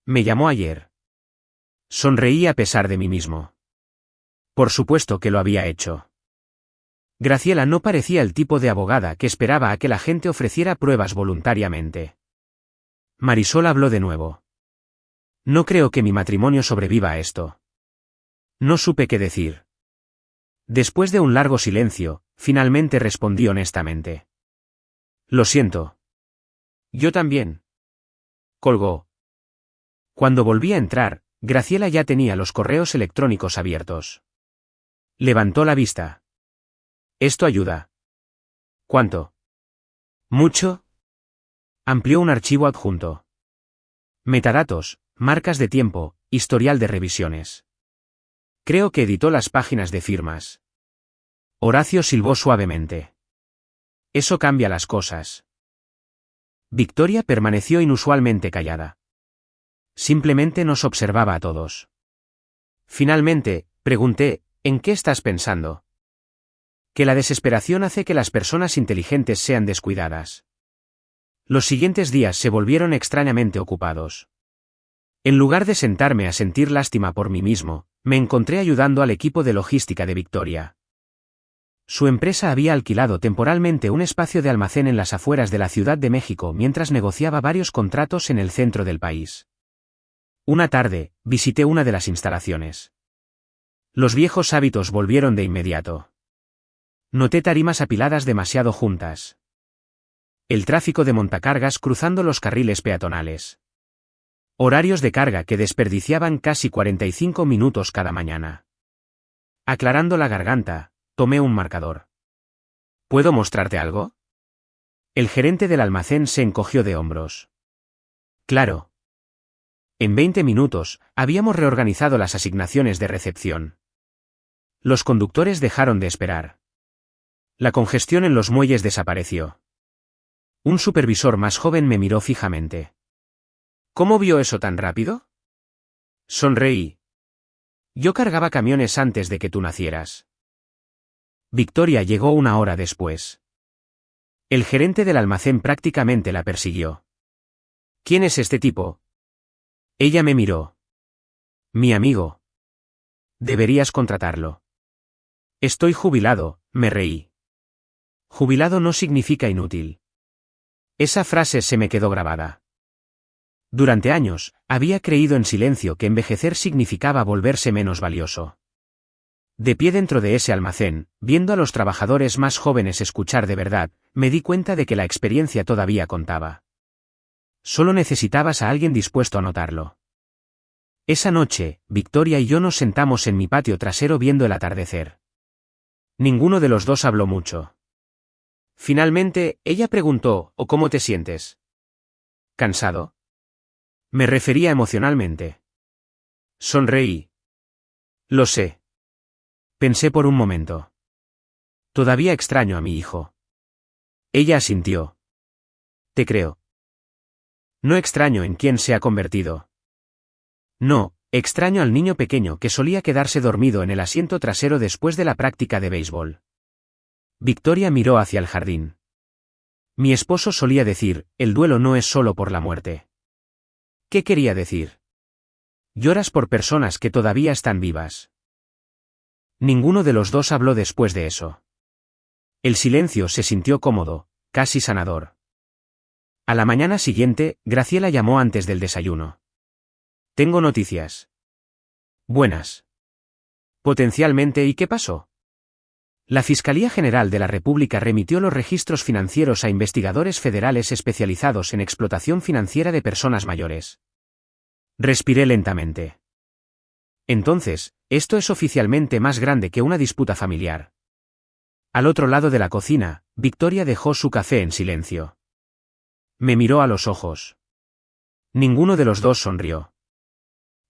Me llamó ayer. Sonreí a pesar de mí mismo. Por supuesto que lo había hecho. Graciela no parecía el tipo de abogada que esperaba a que la gente ofreciera pruebas voluntariamente. Marisol habló de nuevo. No creo que mi matrimonio sobreviva a esto. No supe qué decir. Después de un largo silencio, finalmente respondí honestamente. Lo siento. Yo también. Colgó. Cuando volví a entrar, Graciela ya tenía los correos electrónicos abiertos. Levantó la vista. Esto ayuda. ¿Cuánto? ¿Mucho? Amplió un archivo adjunto. Metadatos, marcas de tiempo, historial de revisiones. Creo que editó las páginas de firmas. Horacio silbó suavemente. Eso cambia las cosas. Victoria permaneció inusualmente callada. Simplemente nos observaba a todos. Finalmente, pregunté, ¿en qué estás pensando? Que la desesperación hace que las personas inteligentes sean descuidadas. Los siguientes días se volvieron extrañamente ocupados. En lugar de sentarme a sentir lástima por mí mismo, me encontré ayudando al equipo de logística de Victoria. Su empresa había alquilado temporalmente un espacio de almacén en las afueras de la Ciudad de México mientras negociaba varios contratos en el centro del país. Una tarde, visité una de las instalaciones. Los viejos hábitos volvieron de inmediato. Noté tarimas apiladas demasiado juntas. El tráfico de montacargas cruzando los carriles peatonales. Horarios de carga que desperdiciaban casi 45 minutos cada mañana. Aclarando la garganta, tomé un marcador. ¿Puedo mostrarte algo? El gerente del almacén se encogió de hombros. Claro. En 20 minutos, habíamos reorganizado las asignaciones de recepción. Los conductores dejaron de esperar. La congestión en los muelles desapareció. Un supervisor más joven me miró fijamente. ¿Cómo vio eso tan rápido? Sonreí. Yo cargaba camiones antes de que tú nacieras. Victoria llegó una hora después. El gerente del almacén prácticamente la persiguió. ¿Quién es este tipo? Ella me miró. Mi amigo. Deberías contratarlo. Estoy jubilado, me reí. Jubilado no significa inútil. Esa frase se me quedó grabada. Durante años, había creído en silencio que envejecer significaba volverse menos valioso. De pie dentro de ese almacén, viendo a los trabajadores más jóvenes escuchar de verdad, me di cuenta de que la experiencia todavía contaba. Solo necesitabas a alguien dispuesto a notarlo. Esa noche, Victoria y yo nos sentamos en mi patio trasero viendo el atardecer. Ninguno de los dos habló mucho. Finalmente, ella preguntó, ¿o cómo te sientes? ¿Cansado? Me refería emocionalmente. Sonreí. Lo sé. Pensé por un momento. Todavía extraño a mi hijo. Ella asintió. Te creo. No extraño en quién se ha convertido. No, extraño al niño pequeño que solía quedarse dormido en el asiento trasero después de la práctica de béisbol. Victoria miró hacia el jardín. Mi esposo solía decir, el duelo no es solo por la muerte. ¿Qué quería decir? Lloras por personas que todavía están vivas. Ninguno de los dos habló después de eso. El silencio se sintió cómodo, casi sanador. A la mañana siguiente, Graciela llamó antes del desayuno. Tengo noticias. Buenas. Potencialmente, ¿y qué pasó? La Fiscalía General de la República remitió los registros financieros a investigadores federales especializados en explotación financiera de personas mayores. Respiré lentamente. Entonces, esto es oficialmente más grande que una disputa familiar. Al otro lado de la cocina, Victoria dejó su café en silencio. Me miró a los ojos. Ninguno de los dos sonrió.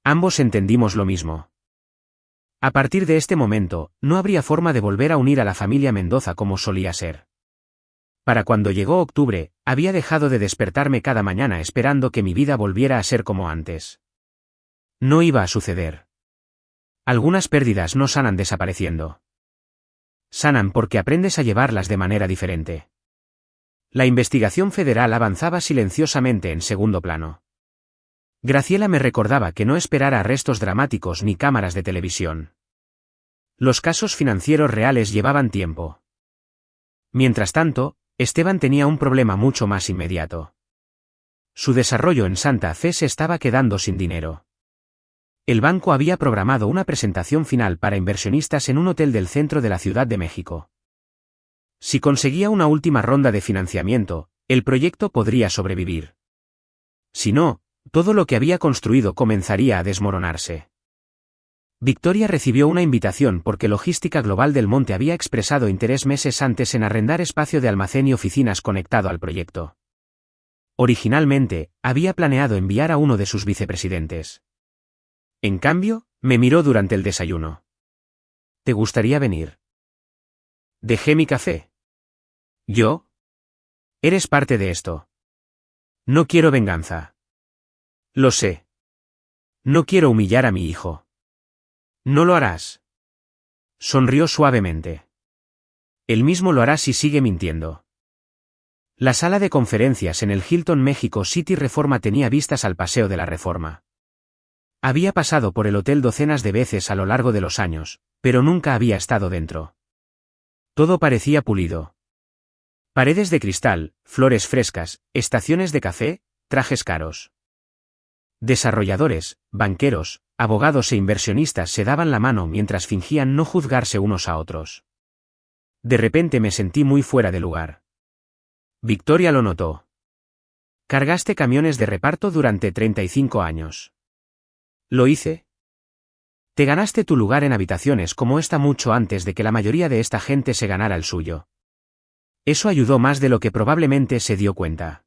Ambos entendimos lo mismo. A partir de este momento, no habría forma de volver a unir a la familia Mendoza como solía ser. Para cuando llegó octubre, había dejado de despertarme cada mañana esperando que mi vida volviera a ser como antes. No iba a suceder. Algunas pérdidas no sanan desapareciendo. Sanan porque aprendes a llevarlas de manera diferente. La investigación federal avanzaba silenciosamente en segundo plano. Graciela me recordaba que no esperara arrestos dramáticos ni cámaras de televisión. Los casos financieros reales llevaban tiempo. Mientras tanto, Esteban tenía un problema mucho más inmediato. Su desarrollo en Santa Fe se estaba quedando sin dinero. El banco había programado una presentación final para inversionistas en un hotel del centro de la Ciudad de México. Si conseguía una última ronda de financiamiento, el proyecto podría sobrevivir. Si no, todo lo que había construido comenzaría a desmoronarse. Victoria recibió una invitación porque Logística Global del Monte había expresado interés meses antes en arrendar espacio de almacén y oficinas conectado al proyecto. Originalmente, había planeado enviar a uno de sus vicepresidentes. En cambio, me miró durante el desayuno. ¿Te gustaría venir? Dejé mi café. ¿Yo? Eres parte de esto. No quiero venganza. Lo sé. No quiero humillar a mi hijo. No lo harás. Sonrió suavemente. Él mismo lo hará si sigue mintiendo. La sala de conferencias en el Hilton México City Reforma tenía vistas al Paseo de la Reforma. Había pasado por el hotel docenas de veces a lo largo de los años, pero nunca había estado dentro. Todo parecía pulido. Paredes de cristal, flores frescas, estaciones de café, trajes caros. Desarrolladores, banqueros, abogados e inversionistas se daban la mano mientras fingían no juzgarse unos a otros. De repente me sentí muy fuera de lugar. Victoria lo notó. Cargaste camiones de reparto durante 35 años. ¿Lo hice? Te ganaste tu lugar en habitaciones como esta mucho antes de que la mayoría de esta gente se ganara el suyo. Eso ayudó más de lo que probablemente se dio cuenta.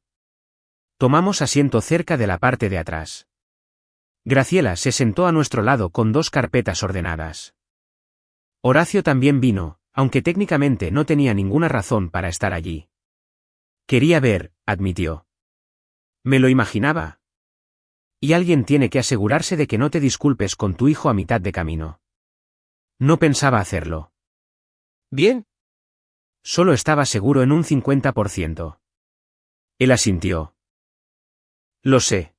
Tomamos asiento cerca de la parte de atrás. Graciela se sentó a nuestro lado con 2 carpetas ordenadas. Horacio también vino, aunque técnicamente no tenía ninguna razón para estar allí. Quería ver, admitió. Me lo imaginaba. Y alguien tiene que asegurarse de que no te disculpes con tu hijo a mitad de camino. No pensaba hacerlo. Bien. Solo estaba seguro en un 50%. Él asintió. Lo sé.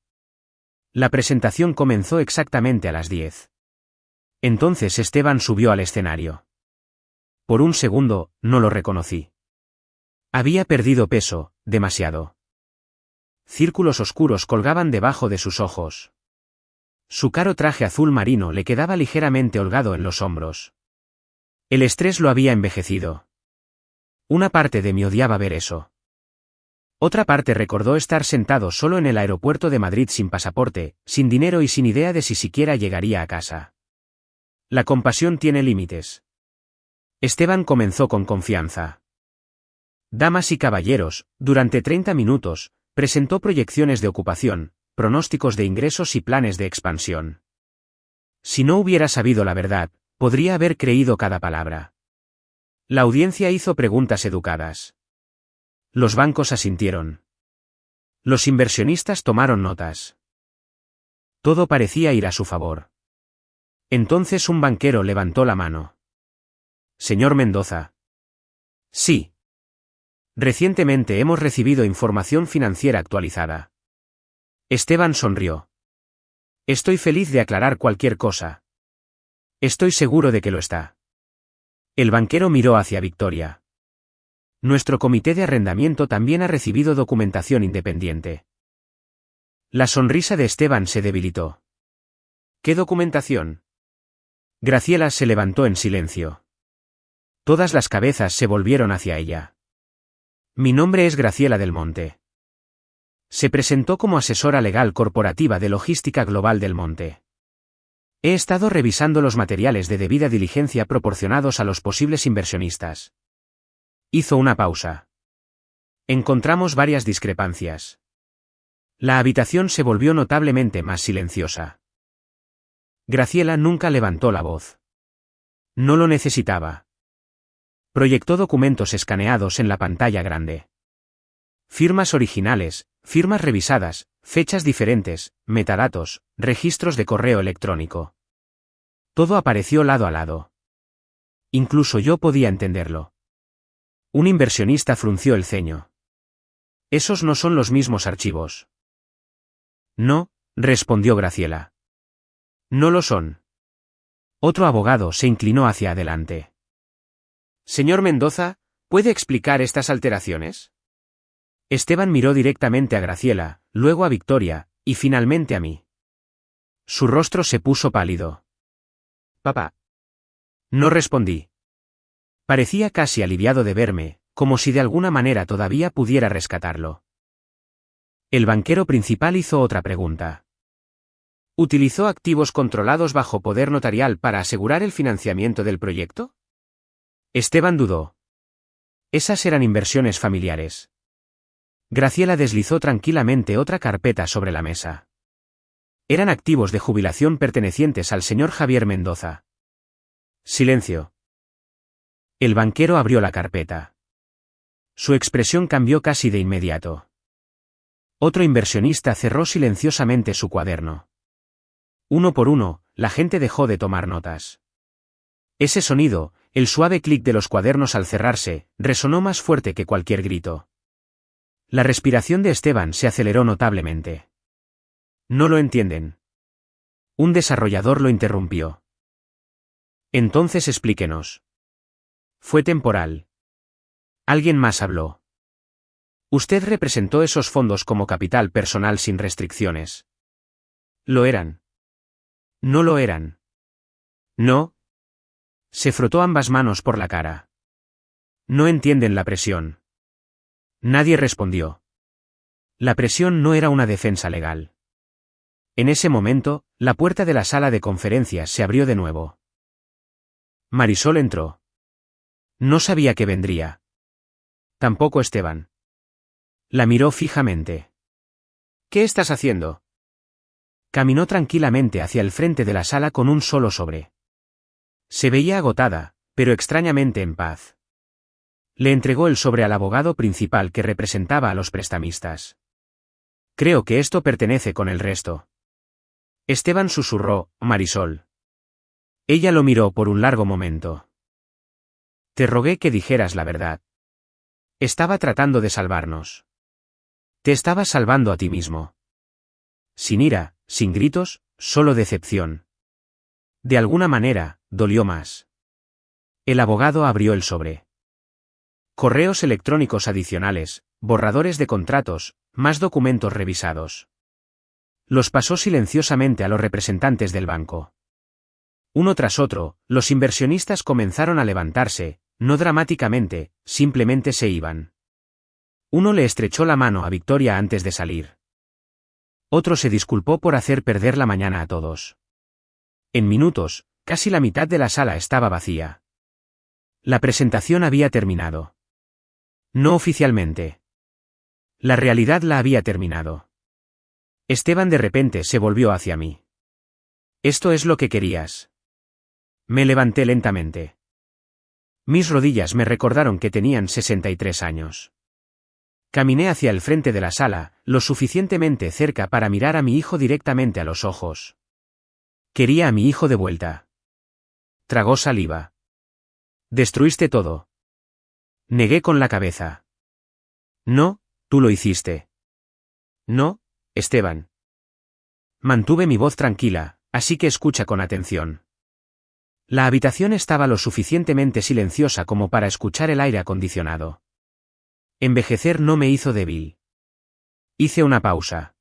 La presentación comenzó exactamente a las 10. Entonces Esteban subió al escenario. Por un segundo, no lo reconocí. Había perdido peso, demasiado. Círculos oscuros colgaban debajo de sus ojos. Su caro traje azul marino le quedaba ligeramente holgado en los hombros. El estrés lo había envejecido. Una parte de mí odiaba ver eso. Otra parte recordó estar sentado solo en el aeropuerto de Madrid sin pasaporte, sin dinero y sin idea de si siquiera llegaría a casa. La compasión tiene límites. Esteban comenzó con confianza. Damas y caballeros, durante 30 minutos, presentó proyecciones de ocupación, pronósticos de ingresos y planes de expansión. Si no hubiera sabido la verdad, podría haber creído cada palabra. La audiencia hizo preguntas educadas. Los bancos asintieron. Los inversionistas tomaron notas. Todo parecía ir a su favor. Entonces un banquero levantó la mano. Señor Mendoza. Sí. Recientemente hemos recibido información financiera actualizada. Esteban sonrió. Estoy feliz de aclarar cualquier cosa. Estoy seguro de que lo está. El banquero miró hacia Victoria. Nuestro comité de arrendamiento también ha recibido documentación independiente. La sonrisa de Esteban se debilitó. ¿Qué documentación? Graciela se levantó en silencio. Todas las cabezas se volvieron hacia ella. Mi nombre es Graciela del Monte. Se presentó como asesora legal corporativa de Logística Global del Monte. He estado revisando los materiales de debida diligencia proporcionados a los posibles inversionistas. Hizo una pausa. Encontramos varias discrepancias. La habitación se volvió notablemente más silenciosa. Graciela nunca levantó la voz. No lo necesitaba. Proyectó documentos escaneados en la pantalla grande. Firmas originales, firmas revisadas, fechas diferentes, metadatos, registros de correo electrónico. Todo apareció lado a lado. Incluso yo podía entenderlo. Un inversionista frunció el ceño. Esos no son los mismos archivos. No, respondió Graciela. No lo son. Otro abogado se inclinó hacia adelante. Señor Mendoza, ¿puede explicar estas alteraciones? Esteban miró directamente a Graciela, luego a Victoria, y finalmente a mí. Su rostro se puso pálido. Papá. No respondí. Parecía casi aliviado de verme, como si de alguna manera todavía pudiera rescatarlo. El banquero principal hizo otra pregunta. ¿Utilizó activos controlados bajo poder notarial para asegurar el financiamiento del proyecto? Esteban dudó. Esas eran inversiones familiares. Graciela deslizó tranquilamente otra carpeta sobre la mesa. Eran activos de jubilación pertenecientes al señor Javier Mendoza. Silencio. El banquero abrió la carpeta. Su expresión cambió casi de inmediato. Otro inversionista cerró silenciosamente su cuaderno. Uno por uno, la gente dejó de tomar notas. Ese sonido, el suave clic de los cuadernos al cerrarse, resonó más fuerte que cualquier grito. La respiración de Esteban se aceleró notablemente. No lo entienden. Un desarrollador lo interrumpió. Entonces explíquenos. Fue temporal. Alguien más habló. Usted representó esos fondos como capital personal sin restricciones. ¿Lo eran? No lo eran. No. Se frotó ambas manos por la cara. No entienden la presión. Nadie respondió. La presión no era una defensa legal. En ese momento, la puerta de la sala de conferencias se abrió de nuevo. Marisol entró. No sabía que vendría. Tampoco Esteban. La miró fijamente. ¿Qué estás haciendo? Caminó tranquilamente hacia el frente de la sala con un solo sobre. Se veía agotada, pero extrañamente en paz. Le entregó el sobre al abogado principal que representaba a los prestamistas. Creo que esto pertenece con el resto. Esteban susurró, Marisol. Ella lo miró por un largo momento. Te rogué que dijeras la verdad. Estaba tratando de salvarnos. Te estabas salvando a ti mismo. Sin ira, sin gritos, solo decepción. De alguna manera, dolió más. El abogado abrió el sobre. Correos electrónicos adicionales, borradores de contratos, más documentos revisados. Los pasó silenciosamente a los representantes del banco. Uno tras otro, los inversionistas comenzaron a levantarse, no dramáticamente, simplemente se iban. Uno le estrechó la mano a Victoria antes de salir. Otro se disculpó por hacer perder la mañana a todos. En minutos, casi la mitad de la sala estaba vacía. La presentación había terminado. No oficialmente. La realidad la había terminado. Esteban de repente se volvió hacia mí. ¿Esto es lo que querías? Me levanté lentamente. Mis rodillas me recordaron que tenían 63 años. Caminé hacia el frente de la sala, lo suficientemente cerca para mirar a mi hijo directamente a los ojos. Quería a mi hijo de vuelta. Tragó saliva. Destruiste todo. Negué con la cabeza. No, tú lo hiciste. No, Esteban. Mantuve mi voz tranquila, así que escucha con atención. La habitación estaba lo suficientemente silenciosa como para escuchar el aire acondicionado. Envejecer no me hizo débil. Hice una pausa.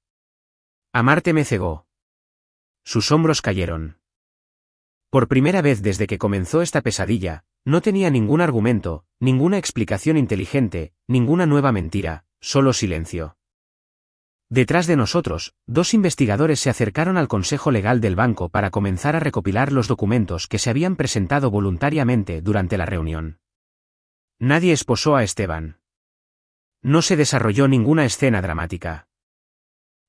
Amarte me cegó. Sus hombros cayeron. Por primera vez desde que comenzó esta pesadilla, no tenía ningún argumento, ninguna explicación inteligente, ninguna nueva mentira, solo silencio. Detrás de nosotros, dos investigadores se acercaron al Consejo Legal del banco para comenzar a recopilar los documentos que se habían presentado voluntariamente durante la reunión. Nadie esposó a Esteban. No se desarrolló ninguna escena dramática.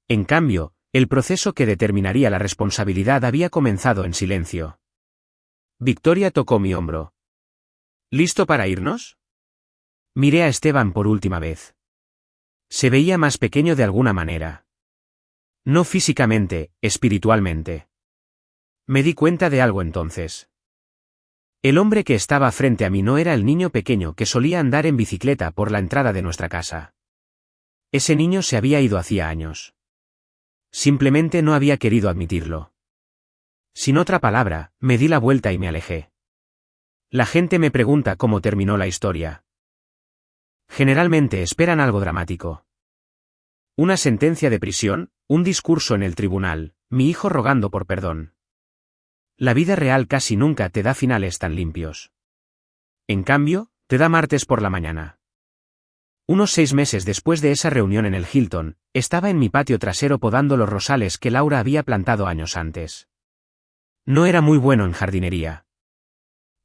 En cambio, el proceso que determinaría la responsabilidad había comenzado en silencio. Victoria tocó mi hombro. ¿Listo para irnos? Miré a Esteban por última vez. Se veía más pequeño de alguna manera. No físicamente, espiritualmente. Me di cuenta de algo entonces. El hombre que estaba frente a mí no era el niño pequeño que solía andar en bicicleta por la entrada de nuestra casa. Ese niño se había ido hacía años. Simplemente no había querido admitirlo. Sin otra palabra, me di la vuelta y me alejé. La gente me pregunta cómo terminó la historia. Generalmente esperan algo dramático. Una sentencia de prisión, un discurso en el tribunal, mi hijo rogando por perdón. La vida real casi nunca te da finales tan limpios. En cambio, te da martes por la mañana. Unos 6 meses después de esa reunión en el Hilton, estaba en mi patio trasero podando los rosales que Laura había plantado años antes. No era muy bueno en jardinería.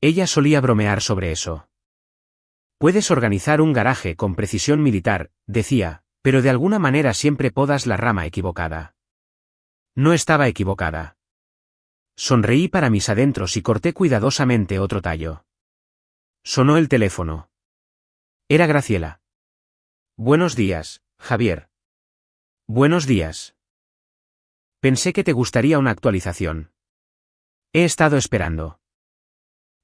Ella solía bromear sobre eso. Puedes organizar un garaje con precisión militar, decía, pero de alguna manera siempre podas la rama equivocada. No estaba equivocada. Sonreí para mis adentros y corté cuidadosamente otro tallo. Sonó el teléfono. Era Graciela. Buenos días, Javier. Buenos días. Pensé que te gustaría una actualización. He estado esperando.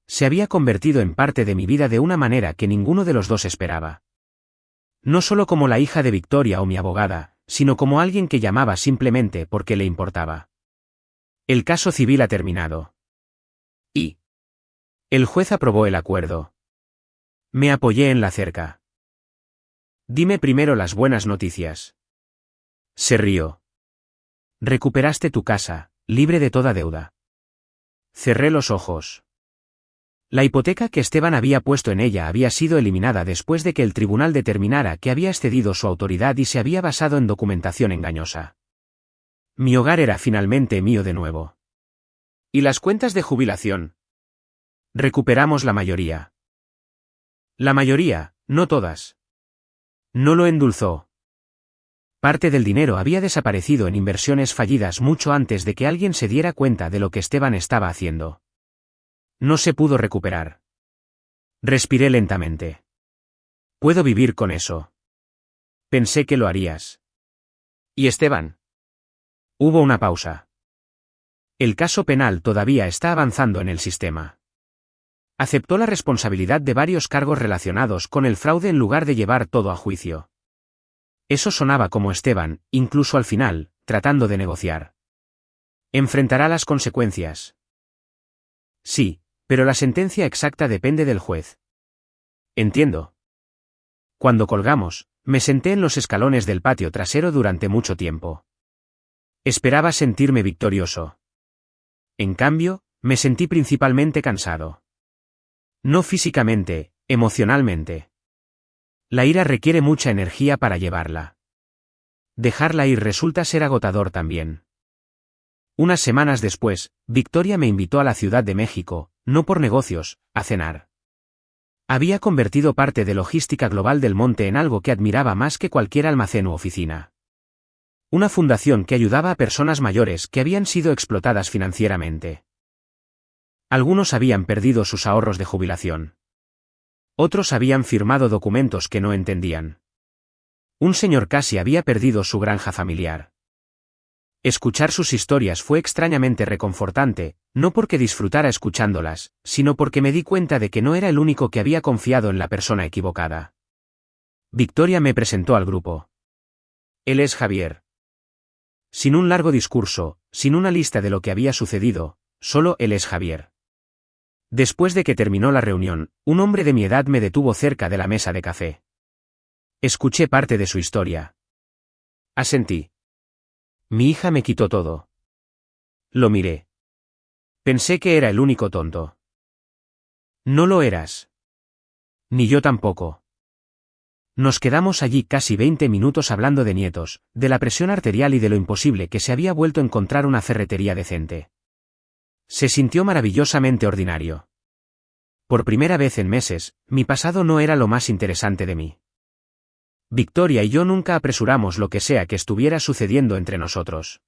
Se había convertido en parte de mi vida de una manera que ninguno de los dos esperaba. No solo como la hija de Victoria o mi abogada, sino como alguien que llamaba simplemente porque le importaba. El caso civil ha terminado. Y el juez aprobó el acuerdo. Me apoyé en la cerca. Dime primero las buenas noticias. Se rió. Recuperaste tu casa, libre de toda deuda. Cerré los ojos. La hipoteca que Esteban había puesto en ella había sido eliminada después de que el tribunal determinara que había excedido su autoridad y se había basado en documentación engañosa. Mi hogar era finalmente mío de nuevo. ¿Y las cuentas de jubilación? Recuperamos la mayoría. La mayoría, no todas. No lo endulzó. Parte del dinero había desaparecido en inversiones fallidas mucho antes de que alguien se diera cuenta de lo que Esteban estaba haciendo. No se pudo recuperar. Respiré lentamente. Puedo vivir con eso. Pensé que lo harías. ¿Y Esteban? Hubo una pausa. El caso penal todavía está avanzando en el sistema. Aceptó la responsabilidad de varios cargos relacionados con el fraude en lugar de llevar todo a juicio. Eso sonaba como Esteban, incluso al final, tratando de negociar. Enfrentará las consecuencias. Sí, pero la sentencia exacta depende del juez. Entiendo. Cuando colgamos, me senté en los escalones del patio trasero durante mucho tiempo. Esperaba sentirme victorioso. En cambio, me sentí principalmente cansado. No físicamente, emocionalmente. La ira requiere mucha energía para llevarla. Dejarla ir resulta ser agotador también. Unas semanas después, Victoria me invitó a la Ciudad de México, no por negocios, a cenar. Había convertido parte de logística global del monte en algo que admiraba más que cualquier almacén u oficina. Una fundación que ayudaba a personas mayores que habían sido explotadas financieramente. Algunos habían perdido sus ahorros de jubilación. Otros habían firmado documentos que no entendían. Un señor casi había perdido su granja familiar. Escuchar sus historias fue extrañamente reconfortante, no porque disfrutara escuchándolas, sino porque me di cuenta de que no era el único que había confiado en la persona equivocada. Victoria me presentó al grupo. Él es Javier. Sin un largo discurso, sin una lista de lo que había sucedido, solo él es Javier. Después de que terminó la reunión, un hombre de mi edad me detuvo cerca de la mesa de café. Escuché parte de su historia. Asentí. Mi hija me quitó todo. Lo miré. Pensé que era el único tonto. No lo eras. Ni yo tampoco. Nos quedamos allí casi 20 minutos hablando de nietos, de la presión arterial y de lo imposible que se había vuelto encontrar una ferretería decente. Se sintió maravillosamente ordinario. Por primera vez en meses, mi pasado no era lo más interesante de mí. Victoria y yo nunca apresuramos lo que sea que estuviera sucediendo entre nosotros.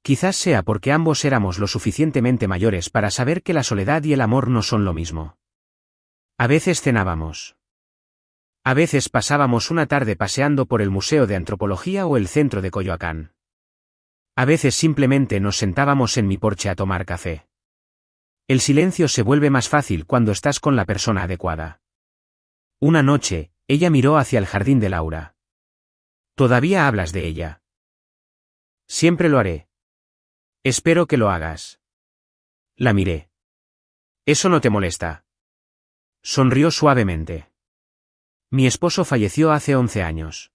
Quizás sea porque ambos éramos lo suficientemente mayores para saber que la soledad y el amor no son lo mismo. A veces cenábamos. A veces pasábamos una tarde paseando por el Museo de Antropología o el centro de Coyoacán. A veces simplemente nos sentábamos en mi porche a tomar café. El silencio se vuelve más fácil cuando estás con la persona adecuada. Una noche, ella miró hacia el jardín de Laura. ¿Todavía hablas de ella? Siempre lo haré. Espero que lo hagas. La miré. ¿Eso no te molesta? Sonrió suavemente. Mi esposo falleció hace 11 años.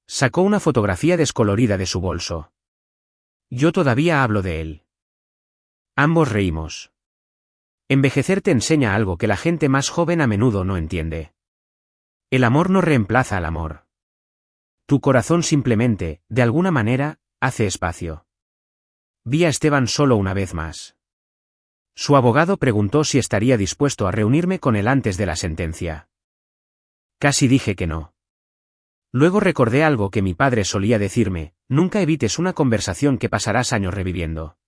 Sacó una fotografía descolorida de su bolso. Yo todavía hablo de él. Ambos reímos. Envejecer te enseña algo que la gente más joven a menudo no entiende. El amor no reemplaza al amor. Tu corazón simplemente, de alguna manera, hace espacio. Vi a Esteban solo una vez más. Su abogado preguntó si estaría dispuesto a reunirme con él antes de la sentencia. Casi dije que no. Luego recordé algo que mi padre solía decirme: nunca evites una conversación que pasarás años reviviendo.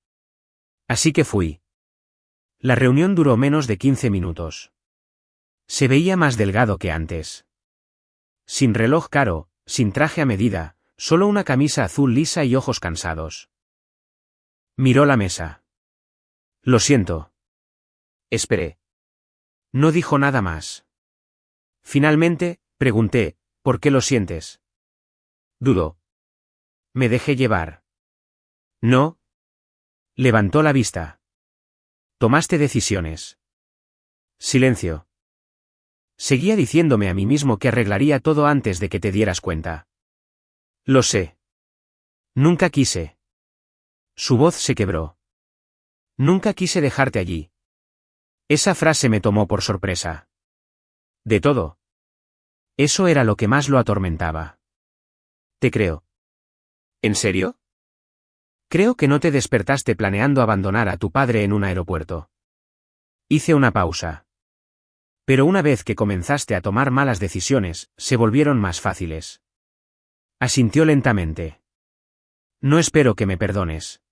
Así que fui. La reunión duró menos de 15 minutos. Se veía más delgado que antes. Sin reloj caro, sin traje a medida, solo una camisa azul lisa y ojos cansados. Miró la mesa. Lo siento. Esperé. No dijo nada más. Finalmente, pregunté: ¿por qué lo sientes? Dudó. Me dejé llevar. No. Levantó la vista. Tomaste decisiones. Silencio. Seguía diciéndome a mí mismo que arreglaría todo antes de que te dieras cuenta. Lo sé. Nunca quise. Su voz se quebró. Nunca quise dejarte allí. Esa frase me tomó por sorpresa. De todo. Eso era lo que más lo atormentaba. Te creo. ¿En serio? Creo que no te despertaste planeando abandonar a tu padre en un aeropuerto. Hice una pausa. Pero una vez que comenzaste a tomar malas decisiones, se volvieron más fáciles. Asintió lentamente. No espero que me perdones.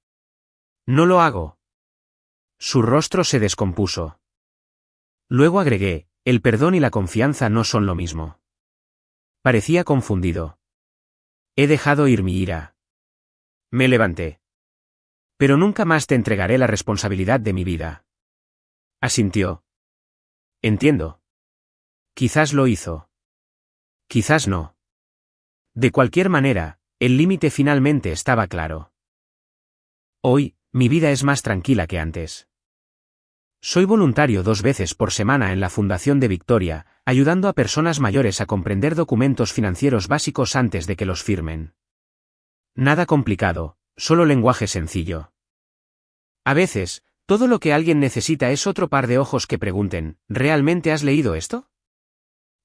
No lo hago. Su rostro se descompuso. Luego agregué: el perdón y la confianza no son lo mismo. Parecía confundido. He dejado ir mi ira. Me levanté. Pero nunca más te entregaré la responsabilidad de mi vida. Asintió. Entiendo. Quizás lo hizo. Quizás no. De cualquier manera, el límite finalmente estaba claro. Hoy, mi vida es más tranquila que antes. Soy voluntario 2 veces por semana en la Fundación de Victoria, ayudando a personas mayores a comprender documentos financieros básicos antes de que los firmen. Nada complicado, solo lenguaje sencillo. A veces, todo lo que alguien necesita es otro par de ojos que pregunten: ¿realmente has leído esto?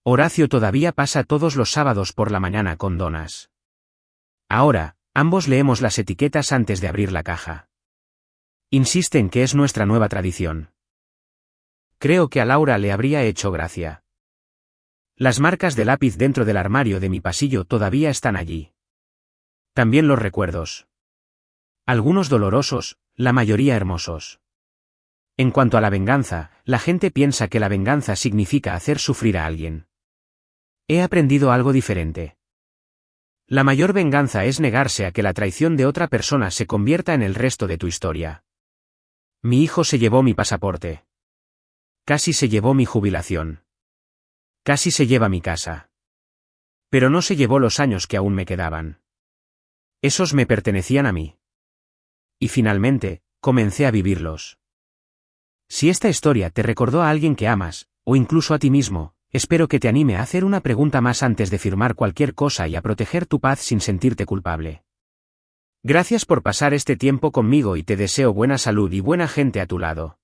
Horacio todavía pasa todos los sábados por la mañana con donas. Ahora, ambos leemos las etiquetas antes de abrir la caja. Insisten que es nuestra nueva tradición. Creo que a Laura le habría hecho gracia. Las marcas de lápiz dentro del armario de mi pasillo todavía están allí. También los recuerdos. Algunos dolorosos, la mayoría hermosos. En cuanto a la venganza, la gente piensa que la venganza significa hacer sufrir a alguien. He aprendido algo diferente. La mayor venganza es negarse a que la traición de otra persona se convierta en el resto de tu historia. Mi hijo se llevó mi pasaporte. Casi se llevó mi jubilación. Casi se lleva mi casa. Pero no se llevó los años que aún me quedaban. Esos me pertenecían a mí. Y finalmente, comencé a vivirlos. Si esta historia te recordó a alguien que amas, o incluso a ti mismo, espero que te anime a hacer una pregunta más antes de firmar cualquier cosa y a proteger tu paz sin sentirte culpable. Gracias por pasar este tiempo conmigo y te deseo buena salud y buena gente a tu lado.